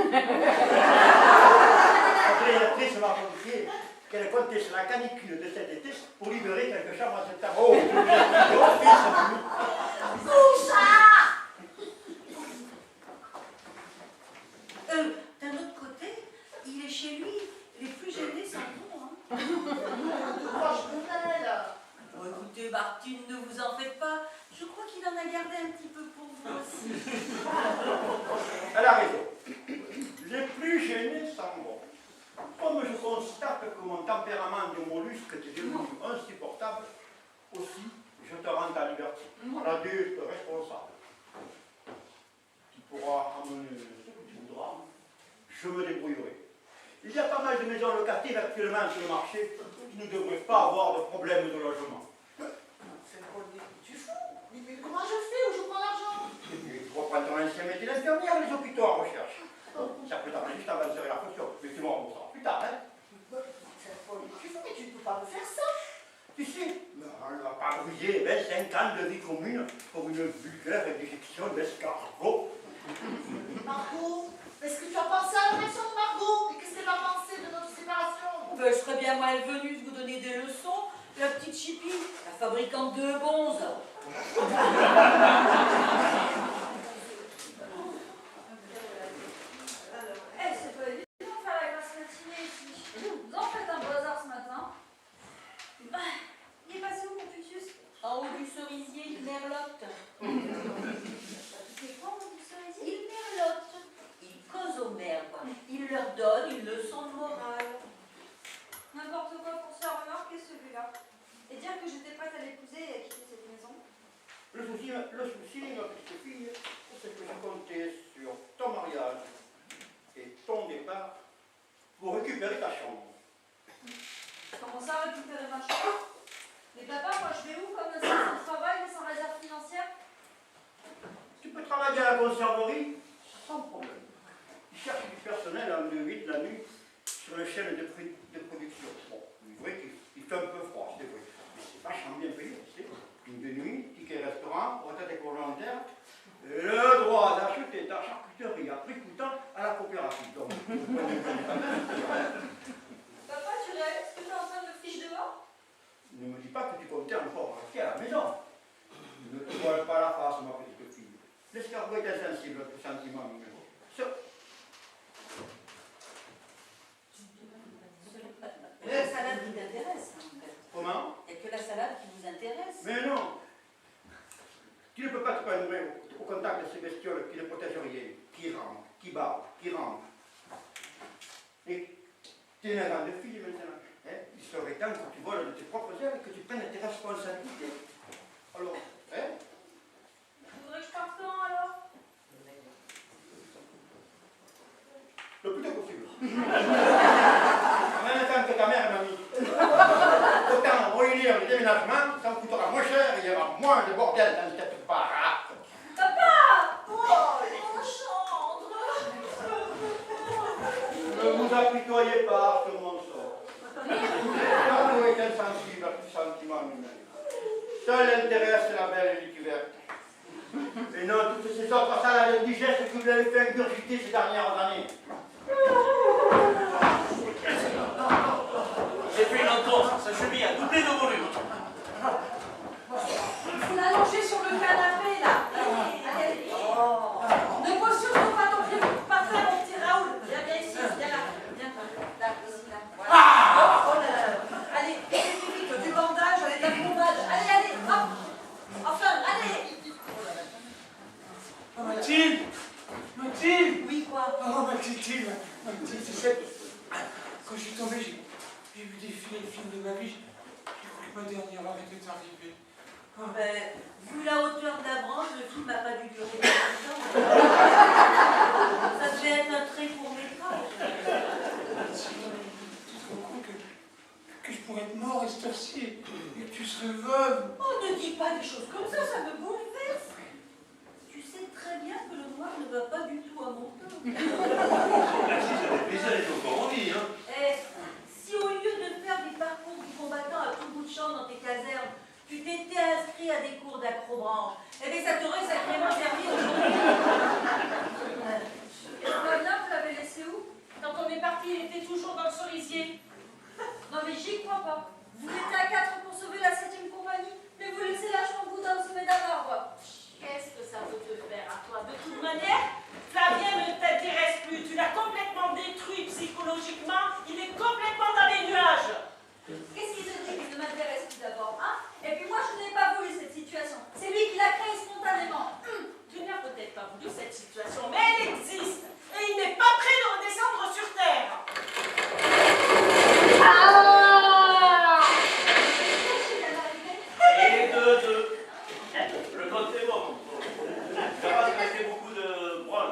D: La directrice m'a confié qu'elle comptait sur la canicule de cet été pour libérer quelques chambres à septembre. Oh,
A: D'un autre côté, il est chez lui. Les plus gênés s'en vont.
B: Proche de elle.
A: Bon, écoutez, Martine, ne vous en faites pas. Je crois qu'il en a gardé un petit peu pour vous aussi.
D: Elle a raison. Les plus gênés s'en vont. Comme je constate que mon tempérament de mollusque est devenu insupportable, aussi je te rends ta liberté. L'adulte responsable. Tu pourras amener ce que tu je me débrouillerai. Il y a pas mal de maisons locatives actuellement sur le marché qui ne devraient pas avoir de problème de logement.
B: Tu fous? Mais comment je fais? Où je prends l'argent?
D: Tu reprends ton ancien métier d'infirmière, les hôpitaux en recherche. Ça peut t'arranger juste avant de serrer la caution. Mais tu m'en rembourseras plus tard, hein?
B: Tu fous, mais tu ne peux pas me faire ça.
D: Tu sais, on ne va pas brûler 25 ans de vie commune pour une vulgaire déjection d'escargot.
B: Margot, est-ce que tu as pensé à la réaction de Margot? Et qu'est-ce qu'elle va penser de notre séparation?
A: Ben, je serais bien malvenue de vous donner des leçons. La petite Chippy, la fabricante de bonzes.
C: C'est pas évident de faire la classe matinée ici. Vous en faites un bazar ce matin. Il est passé où, Confucius?
A: En haut du cerisier, il merlotte.
C: C'est quoi, mon cerisier?
A: Il merlotte. Il cause aux merdes. Il leur donne une leçon de morale.
C: N'importe quoi pour se faire remarquer celui-là. Et dire que j'étais prête à l'épouser et à quitter cette maison.
D: Le souci, ma petite fille, c'est que je comptais sur ton mariage et ton départ pour récupérer ta chambre.
C: Comment ça, récupérer ma chambre? Mais papa, moi je vais où comme ça sans travail et sans réserve financière?
D: Tu peux travailler à la conserverie sans problème. Ils cherchent du personnel en 2-8 la nuit sur les chaînes de production. Bon, c'est vrai qu'il fait un peu froid, c'est vrai. Mais c'est vachement bien payé, tu sais. Une de nuit, ticket restaurant, retraite volontaire, et le droit d'acheter ta charcuterie à prix coûtant à la coopérative. Donc,
C: Papa, tu réalises que tu es en train de me fiche dehors?
D: ne me dis pas que tu comptais encore rester à la maison. Ne te voile pas la face, ma petite fille. L'escargot est insensible à tes sentiments numéro.
A: La salade qui t'intéresse, en fait.
D: Comment?
A: Il n'y a que la salade qui vous intéresse.
D: Mais non. Tu ne peux pas te prendre au contact de ces bestioles qui ne protègent rien, qui rampent, qui bavent, qui rampent. Et tu es une grande fille maintenant. Hein? Il serait temps que tu voles de tes propres ailes et que tu prennes tes responsabilités. Alors, hein?
C: Tu voudrais que je parte quand alors?
D: Le plus tôt possible. En même temps que ta mère m'a mis. Autant réunir le déménagement, ça me coûtera moins cher et il y aura moins de bordel dans cette baraque.
C: Papa!
A: Oh, les chantres!
D: Ne vous apitoyez pas sur mon sort. L'amour est insensible à tout sentiment humain. Seul intéresse la belle et l'écuverte. Et non toutes ces autres salades digestes que vous avez fait ingurgiter ces dernières années.
G: J'ai fait une entorse, sa cheville a doublé de volume.
A: Vous l'allongez sur le canapé, là. Allez. Oh. Ne pose surtout pas ton pied pour pas faire mon petit Raoul. Viens ici, viens là. Viens là, ici, là. Voilà. Oh là là. Allez, vite, du bandage, allez, de la pommade. Allez, hop. Enfin, allez.
K: Oh, Mathilde! Mathilde!
A: Oui, quoi?
K: Oh, Mathilde, tu sais, quand je suis tombé, j'ai vu défiler le film de ma vie, j'ai cru que ma dernière heure était arrivée. Oh.
A: Ben, vu la hauteur de la branche, le film n'a pas dû durer longtemps. Ça devait être un très court métrage.
K: Tu te rends compte que je pourrais être mort à cette heure-ci et que tu serais veuve?
A: Oh, ne dis pas des choses comme ça me bouleverse. Tu sais très bien que le noir ne va pas du tout à mon temps.
H: Merci, ça fait plaisir d'être encore en vie, hein.
A: Eh, si au lieu de faire des parcours du combattant à tout bout de champ dans tes casernes, tu t'étais inscrit à des cours d'acrobranche, eh bien ça t'aurait sacrément servi aujourd'hui.
C: Flavien, vous l'avez laissé où?
A: Quand on est parti, il était toujours dans le cerisier.
C: Non mais j'y crois pas. Vous étiez à 4 pour sauver la 7e compagnie, mais vous laissez lâchement boudin au sommet d'un arbre.
A: Qu'est-ce que ça peut te faire à toi? De toute manière, Flavien ne t'intéresse plus. Tu l'as complètement détruit psychologiquement. Il est complètement dans les nuages.
C: Qu'est-ce qui te dit qu'il ne m'intéresse plus d'abord, hein? Et puis moi, je n'ai pas voulu cette situation. C'est lui qui l'a créée spontanément.
A: Tu n'as peut-être pas voulu cette situation, mais elle existe. Et il n'est pas prêt de redescendre sur Terre.
G: Et deux. Le compte est bon. Ça va, il restait beaucoup de brun.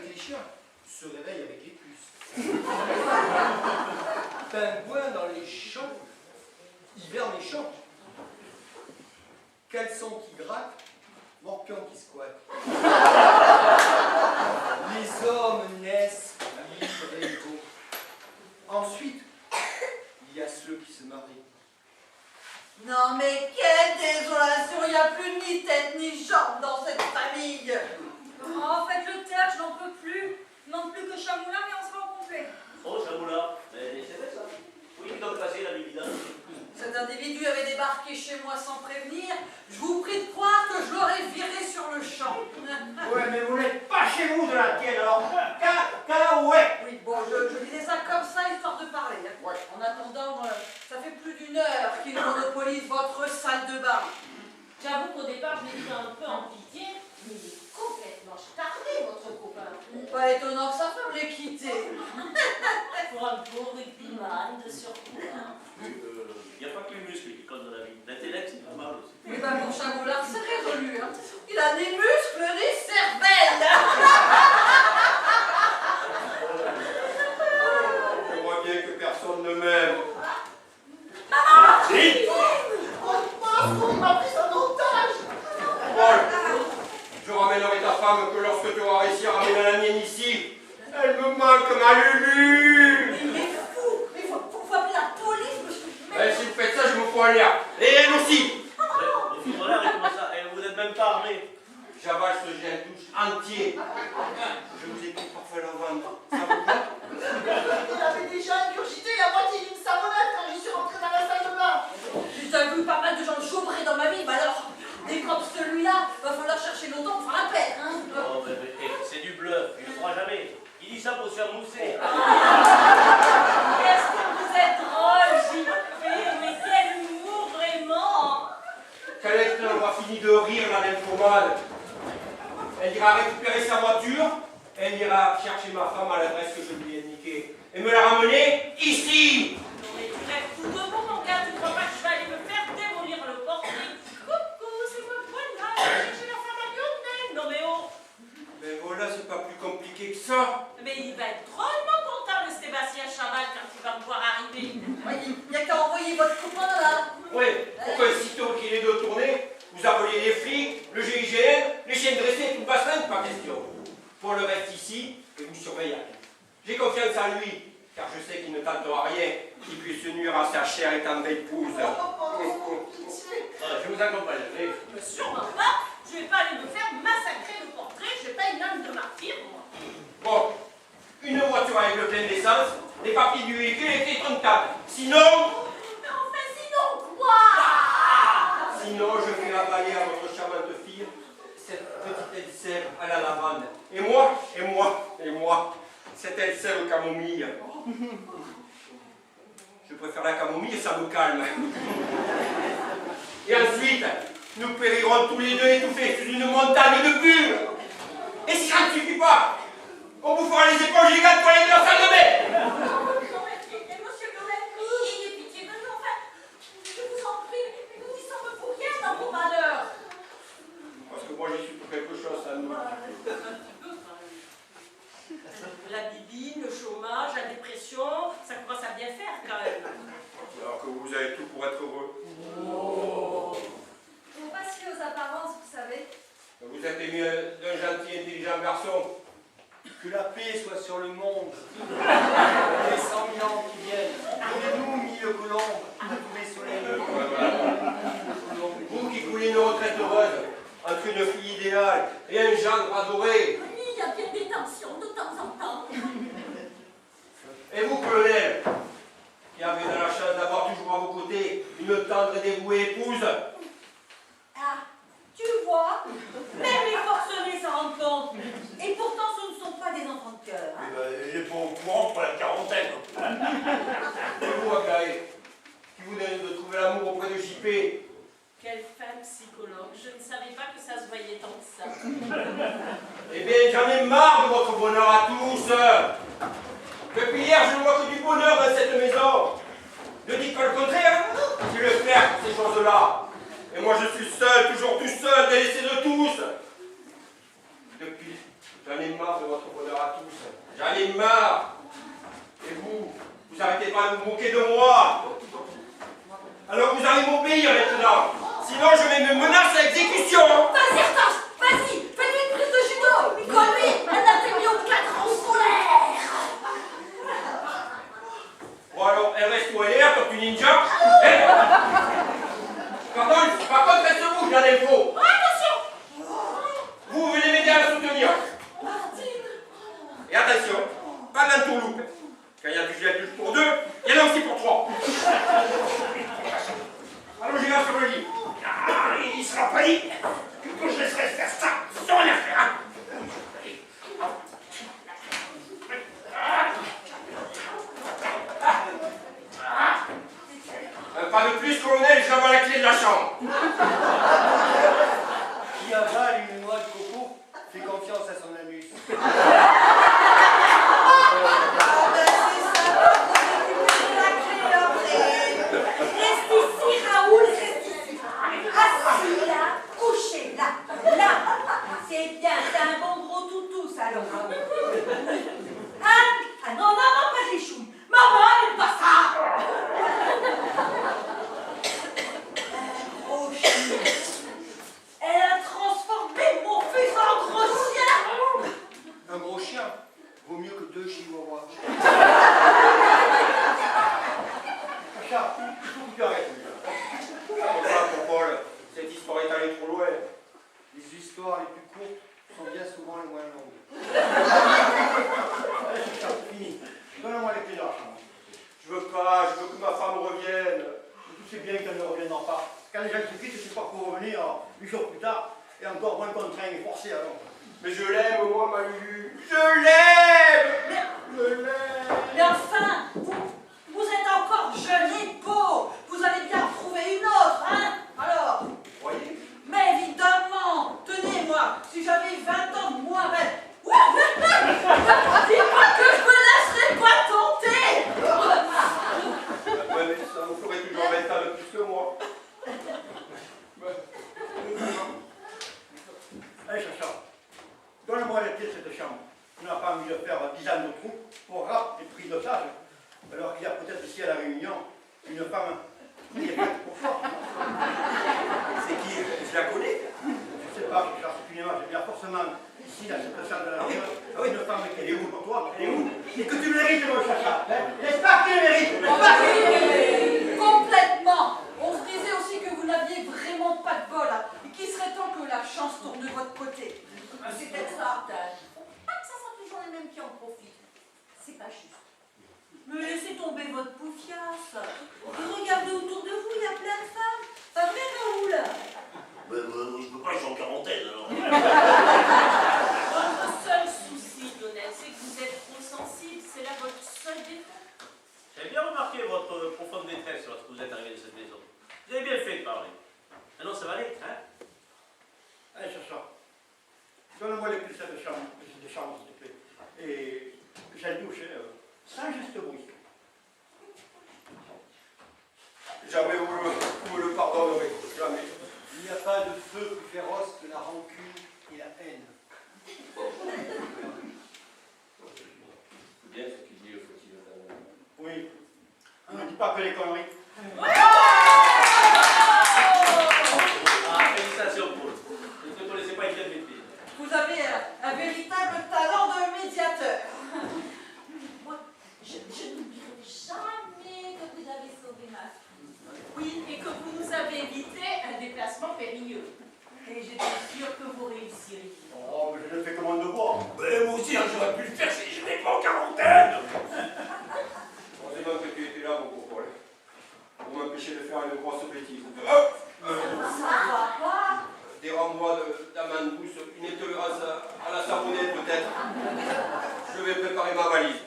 J: que les chiens se réveillent avec les puces. Pingouin dans les champs, hiver méchant. Caleçon qui gratte, morpion qui squatte. Les hommes naissent libres et égaux. Ensuite, il y a ceux qui se marient.
A: Non mais quelle désolation, il n'y a plus ni tête ni jambe dans cette famille.
C: Oh, faites le théâtre, je n'en peux plus. Il manque plus que Chamoula, mais on sera au complet.
G: Oh, Chamoula, mais c'est vrai ça. Oui, donc passé la bébida.
A: Cet individu avait débarqué chez moi sans prévenir. Je vous prie de croire que je l'aurais viré sur le champ.
D: Ouais, mais vous n'êtes pas chez vous de la tienne, alors ouais.
A: Oui, bon, je disais ça comme ça, histoire de parler.
D: Ouais.
A: En attendant, ça fait plus d'1 heure qu'il monopolise votre salle de bain.
I: J'avoue qu'au départ, je l'ai pris un peu en pitié, mais il est complètement stardé, votre copain.
A: Pas étonnant que sa femme l'ait quitté.
I: Pour un beau rugbyman de surpoids.
G: Il n'y a pas que les muscles qui comptent dans la vie. L'intellect, c'est pas mal aussi.
A: Mais ben pour Chamoulard, c'est résolu. Hein. Il a des muscles, des cervelles.
D: Je vois bien que personne ne m'aime.
G: Si.
B: On m'a pris en otage.
D: Paul, je ramènerai ta femme que lorsque tu auras réussi à ramener la mienne ici. Elle me manque, ma Lulu.
A: Mais il est fou. Il faut appeler la police, monsieur.
D: Eh, si vous faites ça, je me fous en l'air. Et elle aussi.
G: Les filles en l'air, comment ça? Vous n'êtes même pas armés.
D: J'avale ce gel douche entier. Je vous ai pris parfois le ventre. Ça vous plaît?
B: Il avait déjà ingurgité la moitié d'une savonnette quand je suis rentrée dans la salle de bain.
A: J'ai déjà vu pas mal de gens chaubrés dans ma vie, mais alors, des comme celui-là, va falloir chercher longtemps pour faire la peine. Hein.
G: Oh, mais c'est du bluff. Il ne le fera jamais. Il dit ça pour se faire mousser.
I: Qu'est-ce que vous êtes drôle, JP, mais quel humour vraiment.
D: Calette aura fini de rire, la nymphomane. Elle ira récupérer sa voiture. Elle ira chercher ma femme à l'adresse que je lui ai indiquée. Et me la ramener ici.
I: Non mais tu rêves tout de bon, mon gars, tu crois pas que je vais aller me faire démolir le portrait? Coucou, c'est moi, voilà, je vais chercher la femme à Lionel. Non mais oh.
D: Mais voilà, c'est pas plus compliqué que ça.
I: Mais il va être drôlement content, le Sébastien Chaval, quand il va me voir arriver.
A: Il n'y a qu'à envoyer votre copain là.
D: Oui, pour que sitôt qu'il est de tournée, vous appeliez les flics, le GIGN, les chiens dressés, tout le bassin, pas question. Pour le reste ici, je vous surveille. J'ai confiance en lui, car je sais qu'il ne tentera rien qui puisse nuire à sa chère et tendre épouse.
B: Pitié.
G: Je vous accompagne. Allez.
I: Mais sûrement pas, je vais pas aller me faire massacrer le portrait, je vais pas une âme de martyr, moi.
D: Bon, une voiture avec le plein d'essence, les papiers du véhicule et les comptables. Sinon...
I: Mais enfin, sinon quoi?
D: Sinon, je fais avaler à votre charmante fille cette petite aile à la lavande. Et moi, cette aile au camomille. Je préfère la camomille, ça me calme. Et ensuite, nous périrons tous les deux étouffés sous une montagne de bulles. Et si ça ne suffit pas, on vous fera les épaules gigantes pour aller dans la salle de bain.
I: Monsieur Lorraine, ayez pitié de nous, enfin, je vous en prie, mais nous n'y sommes pour rien dans vos malheurs.
D: Parce que moi, j'y suis pour quelque chose, ça nous.
I: La bibine, le chômage, la dépression, ça commence à bien faire quand même.
D: Alors que vous avez tout pour être heureux.
C: Faut pas se fier aux apparences, vous savez.
D: Vous êtes aimé d'un gentil, intelligent garçon.
J: Que la paix soit sur le monde. Les 100 000 ans qui viennent. Donnez-nous 1000 colombes à tous les soleils.
D: Vous qui voulez une retraite heureuse entre une fille idéale et un gendre adoré.
I: Oui, il y a bien des tensions de temps en temps.
D: Et vous, colonel, qui avez de la chance d'avoir toujours à vos côtés une tendre et dévouée épouse.
I: Ah, tu vois, même les forcenés s'en rendent compte. Et pourtant, ce ne sont pas des enfants de cœur.
H: Eh ben, il n'est pas au courant pour la quarantaine.
D: Et vous, Agaï, qui vous donne de trouver l'amour auprès de JP.
I: Quelle femme psychologue, je ne savais pas que ça se voyait tant que ça.
D: Eh bien, j'en ai marre de votre bonheur à tous. Depuis hier, je ne vois que du bonheur dans cette maison. Ne dites pas le contraire, je vais faire ces choses-là. Et moi, je suis seul, toujours tout seul, délaissé de tous. Depuis
F: J'en ai marre de votre bonheur à tous. J'en ai marre. Et vous arrêtez pas de vous moquer de moi. Alors vous allez m'obéir maintenant. Sinon je mets mes menaces à exécution.
A: Vas-y, Artache, vas-y, fais-lui une prise de judo. Comme lui, elle a fait mieux au cadran solaire.
F: Bon alors, elle reste où elle est, comme une ninja. Par contre, reste-vous, j'ai l'info.
A: Attention.
F: Vous venez m'aider à la soutenir. Et attention, pas d'entourloupe. Quand il y a du gel pour 2, il y en a aussi pour 3. Allongez-la sur le lit. Ah, il sera pas dit que je laisserai faire ça sans rien faire. Hein. Pas de plus, colonel, j'avais la clé de la chambre.
E: Qui avale une noix de coco fait confiance à son anus.
A: Reste ici, Raoul, reste ici. Assis là, couché là, là. C'est bien, c'est un bon gros toutou, ça, alors. Ah non, pas les chouilles. Maman, elle aime pas ça. Un gros chien. Elle a transformé mon fils en gros chien.
E: Un gros chien vaut mieux que 2 chihuahuas.
D: Sacha, il faut que tu arrêtes.
F: Pourquoi, Paul, cette histoire est allée trop loin.
E: Les histoires les plus courtes sont bien souvent les moins longues.
D: Allez, Sacha, fini. Donne-moi les clés de la chambre.
F: Je veux que ma femme revienne.
D: Tu sais bien qu'elle ne reviendra pas. Quand les gens se quittent, c'est pas pour revenir 8 jours plus tard, et encore moins contraint et forcé alors.
F: Mais je l'aime, moi, ma Lulu. Je l'aime. Je l'aime.
A: Mais enfin, vous êtes encore jeune et beau. Vous allez bien en trouver une autre, hein? Alors,
F: Vous voyez?
A: mais évidemment, tenez-moi, si j'avais 20 ans de moins, ben... Dis-moi que je me laisserai pas tenter.
F: Ouais, mais ça vous ferait toujours 20 ans de plus que moi.
D: Allez, Sacha, donne-moi les clés de cette chambre. Tu n'as pas envie de faire 10 ans de trou pour rap et prise d'otage, alors qu'il y a peut-être ici à la Réunion une femme qui est faite pour ça.
F: C'est qui? Je la connais?
D: Je sais pas, Sacha, c'est une image. Il y a forcément ici, dans cette salle de la Réunion, une femme qui est où pour toi? Elle est où? Et que tu mérites, mon Sacha. N'est-ce pas que tu le mérites?
A: Oui, complètement. On se disait aussi que vous n'aviez vraiment pas de bol, hein, et qu'il serait temps que la chance tourne de votre côté. C'est peut-être ça, Artache. Pas que ça soit toujours les mêmes qui en profitent. C'est pas juste.
I: Mais laissez tomber votre poufiasse. Regardez autour de vous, il y a plein de femmes. Pas vrai, Raoul?
H: Je peux pas, je suis en quarantaine alors.
I: Votre seul souci, Lionel, c'est que vous êtes trop sensible. C'est là votre seul défaut.
G: J'ai bien remarqué votre profonde détresse lorsque vous êtes arrivé de cette maison. Vous avez bien fait de parler. Maintenant, ça va aller, hein?
D: Allez, Sacha, donne-moi les clés de cette chambre, s'il te plaît. Et j'aille doucher sans geste brusque.
F: Jamais vous me le pardonnerez. Jamais.
E: Il n'y a pas de feu plus féroce que la rancune et la haine.
H: C'est bien ce qu'il dit, faut-il notamment.
D: Oui, ne dis pas que les conneries.
G: Ah, félicitations, Paul. Je ne te connaissais pas écrire de maîtrise.
A: Vous avez un véritable talent de médiateur. Moi, je n'oublierai jamais que vous avez sauvé ma fille.
I: Oui, et que vous nous avez évité un déplacement périlleux. Et j'étais sûre que vous réussiriez.
D: Oh, mais je ne fais que mon devoir.
H: Mais moi aussi, hein, j'aurais pu le faire si je n'étais pas en quarantaine.
F: Heureusement que tu étais là, mon copain, pour m'empêcher de faire une grosse bêtise.
A: Ça va pas.
F: Des renvois d'amande douce, une étolérance à la savonnette peut-être. Je vais préparer ma valise.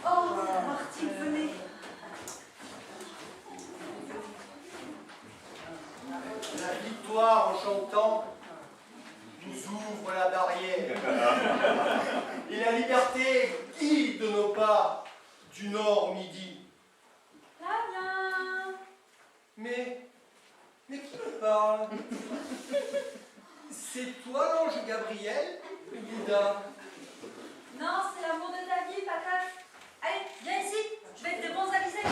A: Oh, Martine, venez.
E: La victoire en chantant nous ouvre la barrière. Et la liberté guide nos pas du nord au midi.
A: Tadam.
E: Mais Mais qui me parle? C'est toi l'ange Gabriel ou Bouddha?
C: Non, c'est l'amour de ta vie, patate. Allez, viens ici, je vais te débonsaliser.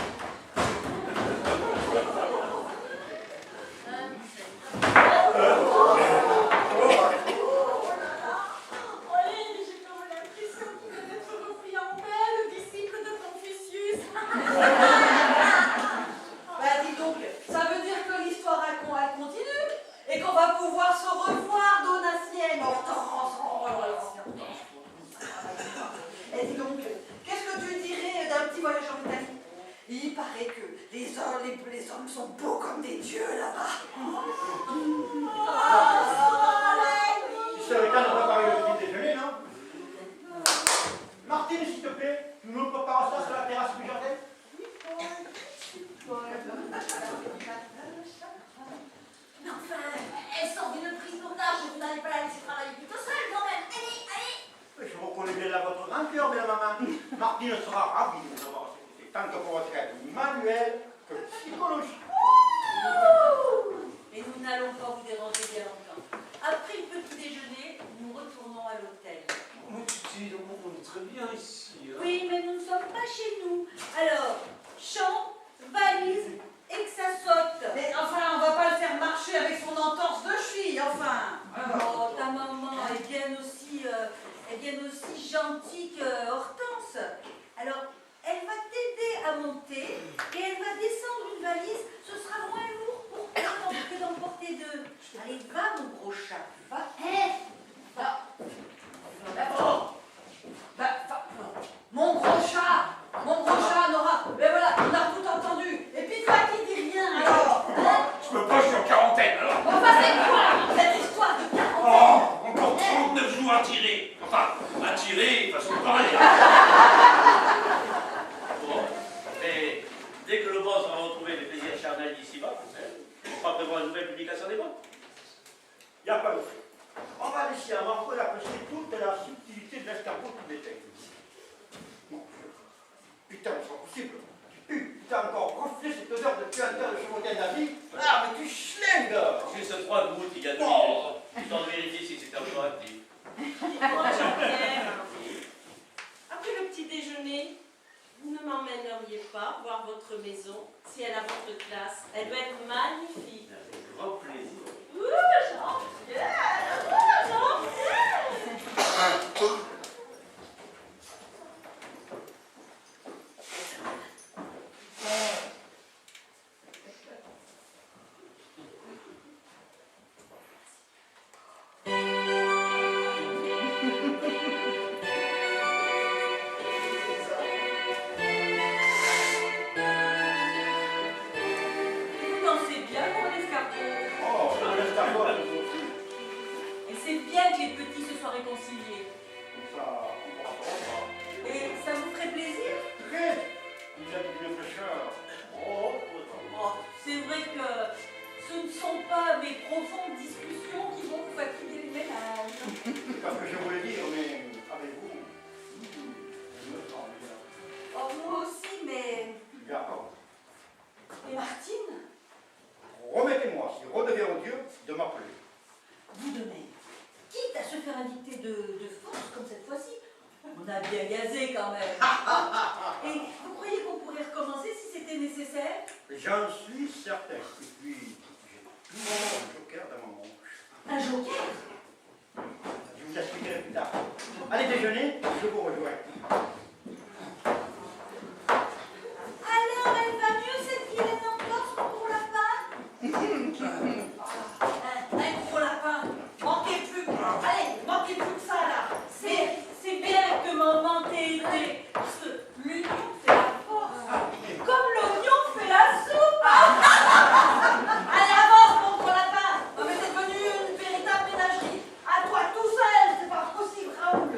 I: Allez, j'ai comme l'impression qu'il vient d'être repris en paix, le disciple de Confucius.
A: Bah dis donc, ça veut dire que l'histoire elle continue et qu'on va pouvoir se revoir, Donatienne. Et dis donc, qu'est-ce que tu dirais d'un petit voyage en Italie? Il paraît que les hommes sont beaux comme des dieux là-bas.
D: Il serait temps de préparer le petit déjeuner, non? Martine, s'il te plaît, tu nous prépares ça sur la terrasse du jardin?
A: Mais enfin, elle sort d'une prise d'otage, vous n'allez pas la laisser travailler plutôt seule quand même. Allez, allez.
D: Je reconnais bien là votre grand cœur, mais la maman. Martine sera ravie de savoir c'est tant que pour votre aide manuelle que psychologique.
I: Et nous n'allons pas vous déranger bien longtemps. Après le petit déjeuner, nous retournons à l'hôtel.
K: Mais tu sais, on est très bien ici. Hein.
I: Oui, mais nous ne sommes pas chez nous. Alors, chambre, valise et que ça saute.
A: Mais enfin, on va pas le faire marcher avec son entorse de cheville, enfin.
I: Oh, ta maman est bien aussi gentille que Hortense. Alors, elle va t'aider à monter et elle va descendre une valise. Ce sera moins lourd pour toi que d'en porter deux. Allez, va mon gros chat, va.
A: Mon gros chat, Nora. Mais voilà, on a tout entendu. Et puis toi qui dis rien alors. Hein?
K: Je peux pas, je suis en quarantaine alors.
A: Enfin, c'est quoi cette histoire de quarantaine?
H: Oh, encore 39 jours à tirer. Enfin, à tirer, façon de parler.
G: Bon, mais dès que le boss va retrouver les plaisirs charnels d'ici-bas, on va prévoir une nouvelle publication des banques.
D: Il n'y a pas de fait. On va laisser à Marco d'apprécier toute la subtilité de l'escargot qui détecte. Bon, putain, c'est pas possible. Putain, encore reflé cette odeur de puanteur de chevaudier nazi. Ah, mais tu schlingues!
G: Juste 3 gouttes, il y a 2
D: Oh.
G: minutes. Je t'en vérifie si c'est encore actif.
I: Dites-moi, Jean-Pierre, après le petit déjeuner, vous ne m'emmèneriez pas voir votre maison si elle a votre classe. Elle doit être magnifique.
G: Avec grand plaisir.
I: Ouh, Jean-Pierre! Ouh, Jean-Pierre! Vous dansez bien pour l'escargot.
D: Oh, l'escargot, là,
I: Et c'est bien que les petits se soient réconciliés.
D: ça, on va pas.
I: Et ça vous ferait plaisir?
D: Très! Il y a une fraîcheur. Oh,
I: Oh, c'est vrai que ce ne sont pas mes profondes discussions qui vont vous fatiguer le ménage.
D: c'est pas ce que je voulais dire, mais avec vous, je me sens bien.
I: Oh, moi aussi, mais...
D: D'accord.
I: Et Martine?
D: Remettez-moi, si redevient au Dieu, de m'appeler.
I: Vous de même. Quitte à se faire inviter de force comme cette fois-ci. On a bien gazé quand même. Et vous croyez qu'on pourrait recommencer si c'était nécessaire?
D: J'en suis certain. Et puis, j'ai toujours un joker dans mon manche.
I: Un joker?
D: Je vous expliquerai plus tard. Allez déjeuner, je vous rejoins.
I: Alors, elle va mieux cette vilaine entorse, mon gros lapin?
A: Un gros lapin. Manquez plus. Allez, manquez plus que ça là.
I: C'est bien que maman t'ait aidé. Parce que l'union fait la force. Comme l'oignon fait la soupe.
A: Allez, avance, mon gros lapin. Non, mais c'est devenu une véritable ménagerie. À toi tout seul, c'est pas possible, Raoul.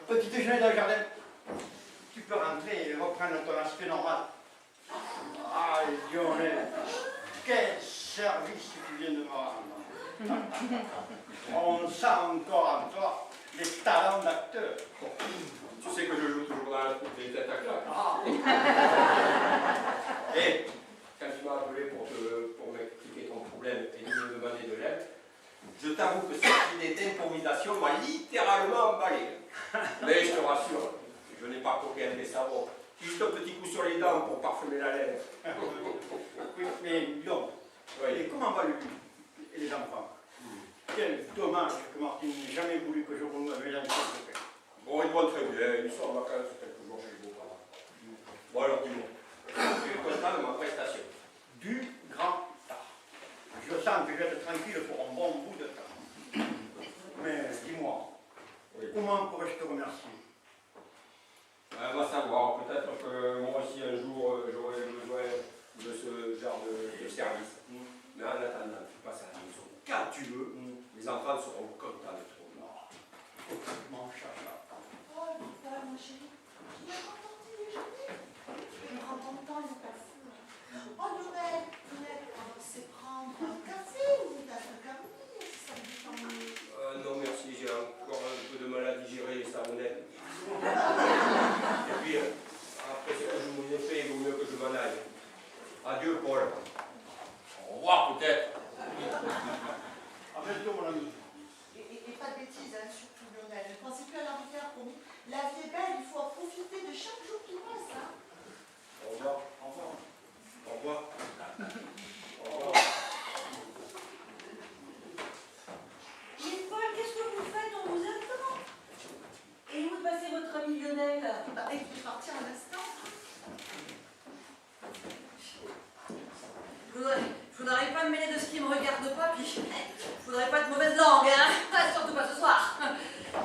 D: Petit déjeuner dans le jardin. Tu peux rentrer et reprendre ton aspect normal. Ah, Lionel, quel service tu viens de me rendre. On sent encore en toi les talents d'acteur.
F: Tu sais que je joue toujours dans la troupe des têtes à claque. Et quand tu m'as appelé pour m'expliquer ton problème et me demander de l'aide, je t'avoue que cette idée d'improvisation m'a littéralement emballé. Mais je te rassure, je n'ai pas coqué un des savons. Juste un petit coup sur les dents pour parfumer la lèvre.
D: Oui, mais donc, et comment va les enfants? Quel dommage que Martine n'ait jamais voulu que je renoue avec les enfants.
F: Bon, ils vont très bien, ils sont en vacances quelques jours chez les beaux-parents. Bon alors dis-moi, tu es content de ma prestation?
D: Du grand art. Je sens que je vais être tranquille pour un bon bout de temps. Mais dis-moi, comment pourrais-je te remercier?
F: Va savoir, peut-être que moi aussi un jour j'aurai besoin de ce genre de service. Mais en attendant, tu passes à la maison quand tu veux, les enfants seront contents de te revoir.
D: Mon chat.
B: Oh, putain, mon chéri, tu n'as pas entendu déjeuner? Je prends ton temps, il est passé. Oh, Lionel, on va se prendre un café ou une tasse de camomille, si ça me détend mieux.
F: Non merci, j'ai encore un peu de mal à digérer les savonnettes. Et puis, après ce que je vous ai fait, il vaut mieux que je m'en aille. Adieu, Paul. Au revoir, peut-être.
D: À bientôt, mon ami.
B: Et pas de bêtises, hein, surtout Lionel. Ne pensez plus à la rivière, promis. La vie est belle, il faut en profiter de chaque jour qui passe. Hein.
F: Au revoir.
D: Au revoir.
F: Au revoir. Au revoir.
I: Mais Paul, qu'est-ce que vous faites? On vous attend. Et où est passé votre ami Lionel?
B: Bah, il faut partir un instant.
A: Faudrait pas me mêler de ce qui me regarde pas, puis faudrait pas de mauvaise langue, hein. Surtout pas ce soir.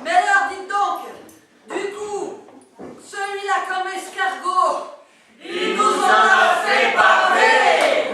A: Mais alors, dites donc, du coup, celui-là comme escargot, il nous en a fait baver.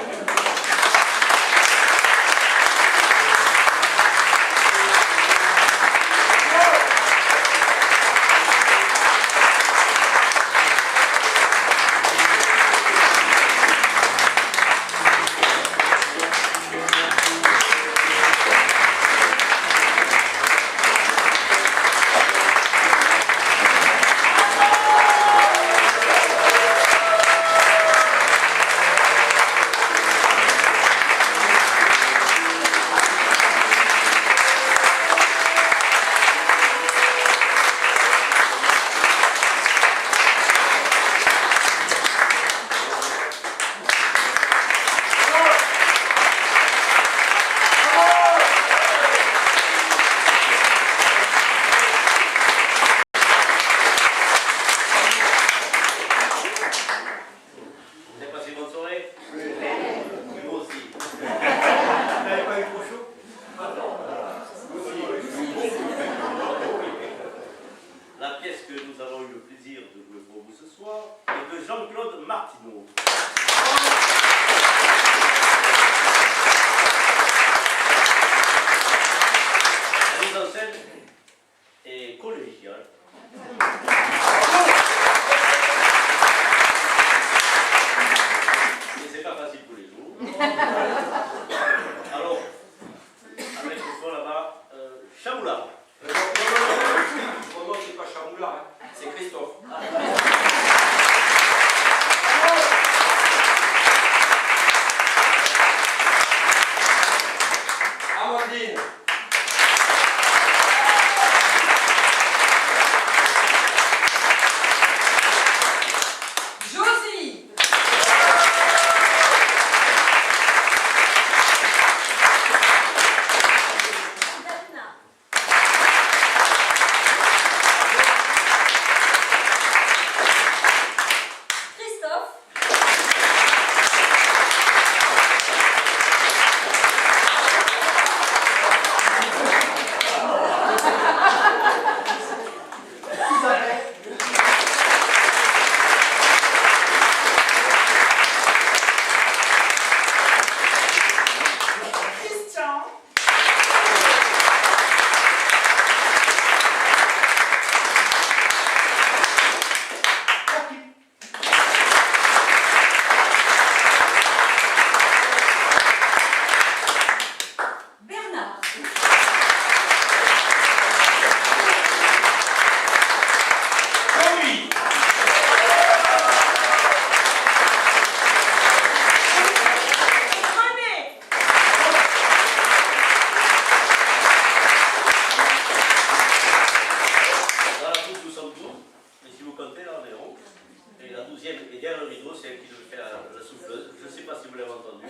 G: Et derrière le rideau, c'est elle qui devait faire la souffleuse. Je ne sais pas si vous l'avez entendu.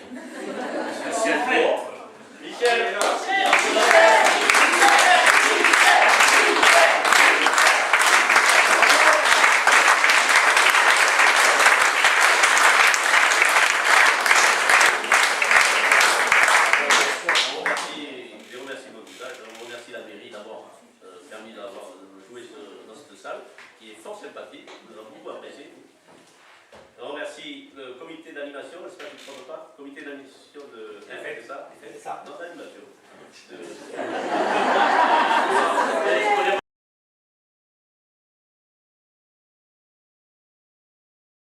H: C'est bon.
G: Michel est là. Je remercie votre visage, je remercie la mairie d'avoir permis d'avoir joué dans cette salle, qui est fort sympathique, nous avons beaucoup apprécié. Je remercie le comité d'animation, j'espère que je ne me trompe pas, comité d'animation de...
E: C'est ça.
G: Non, d'animation.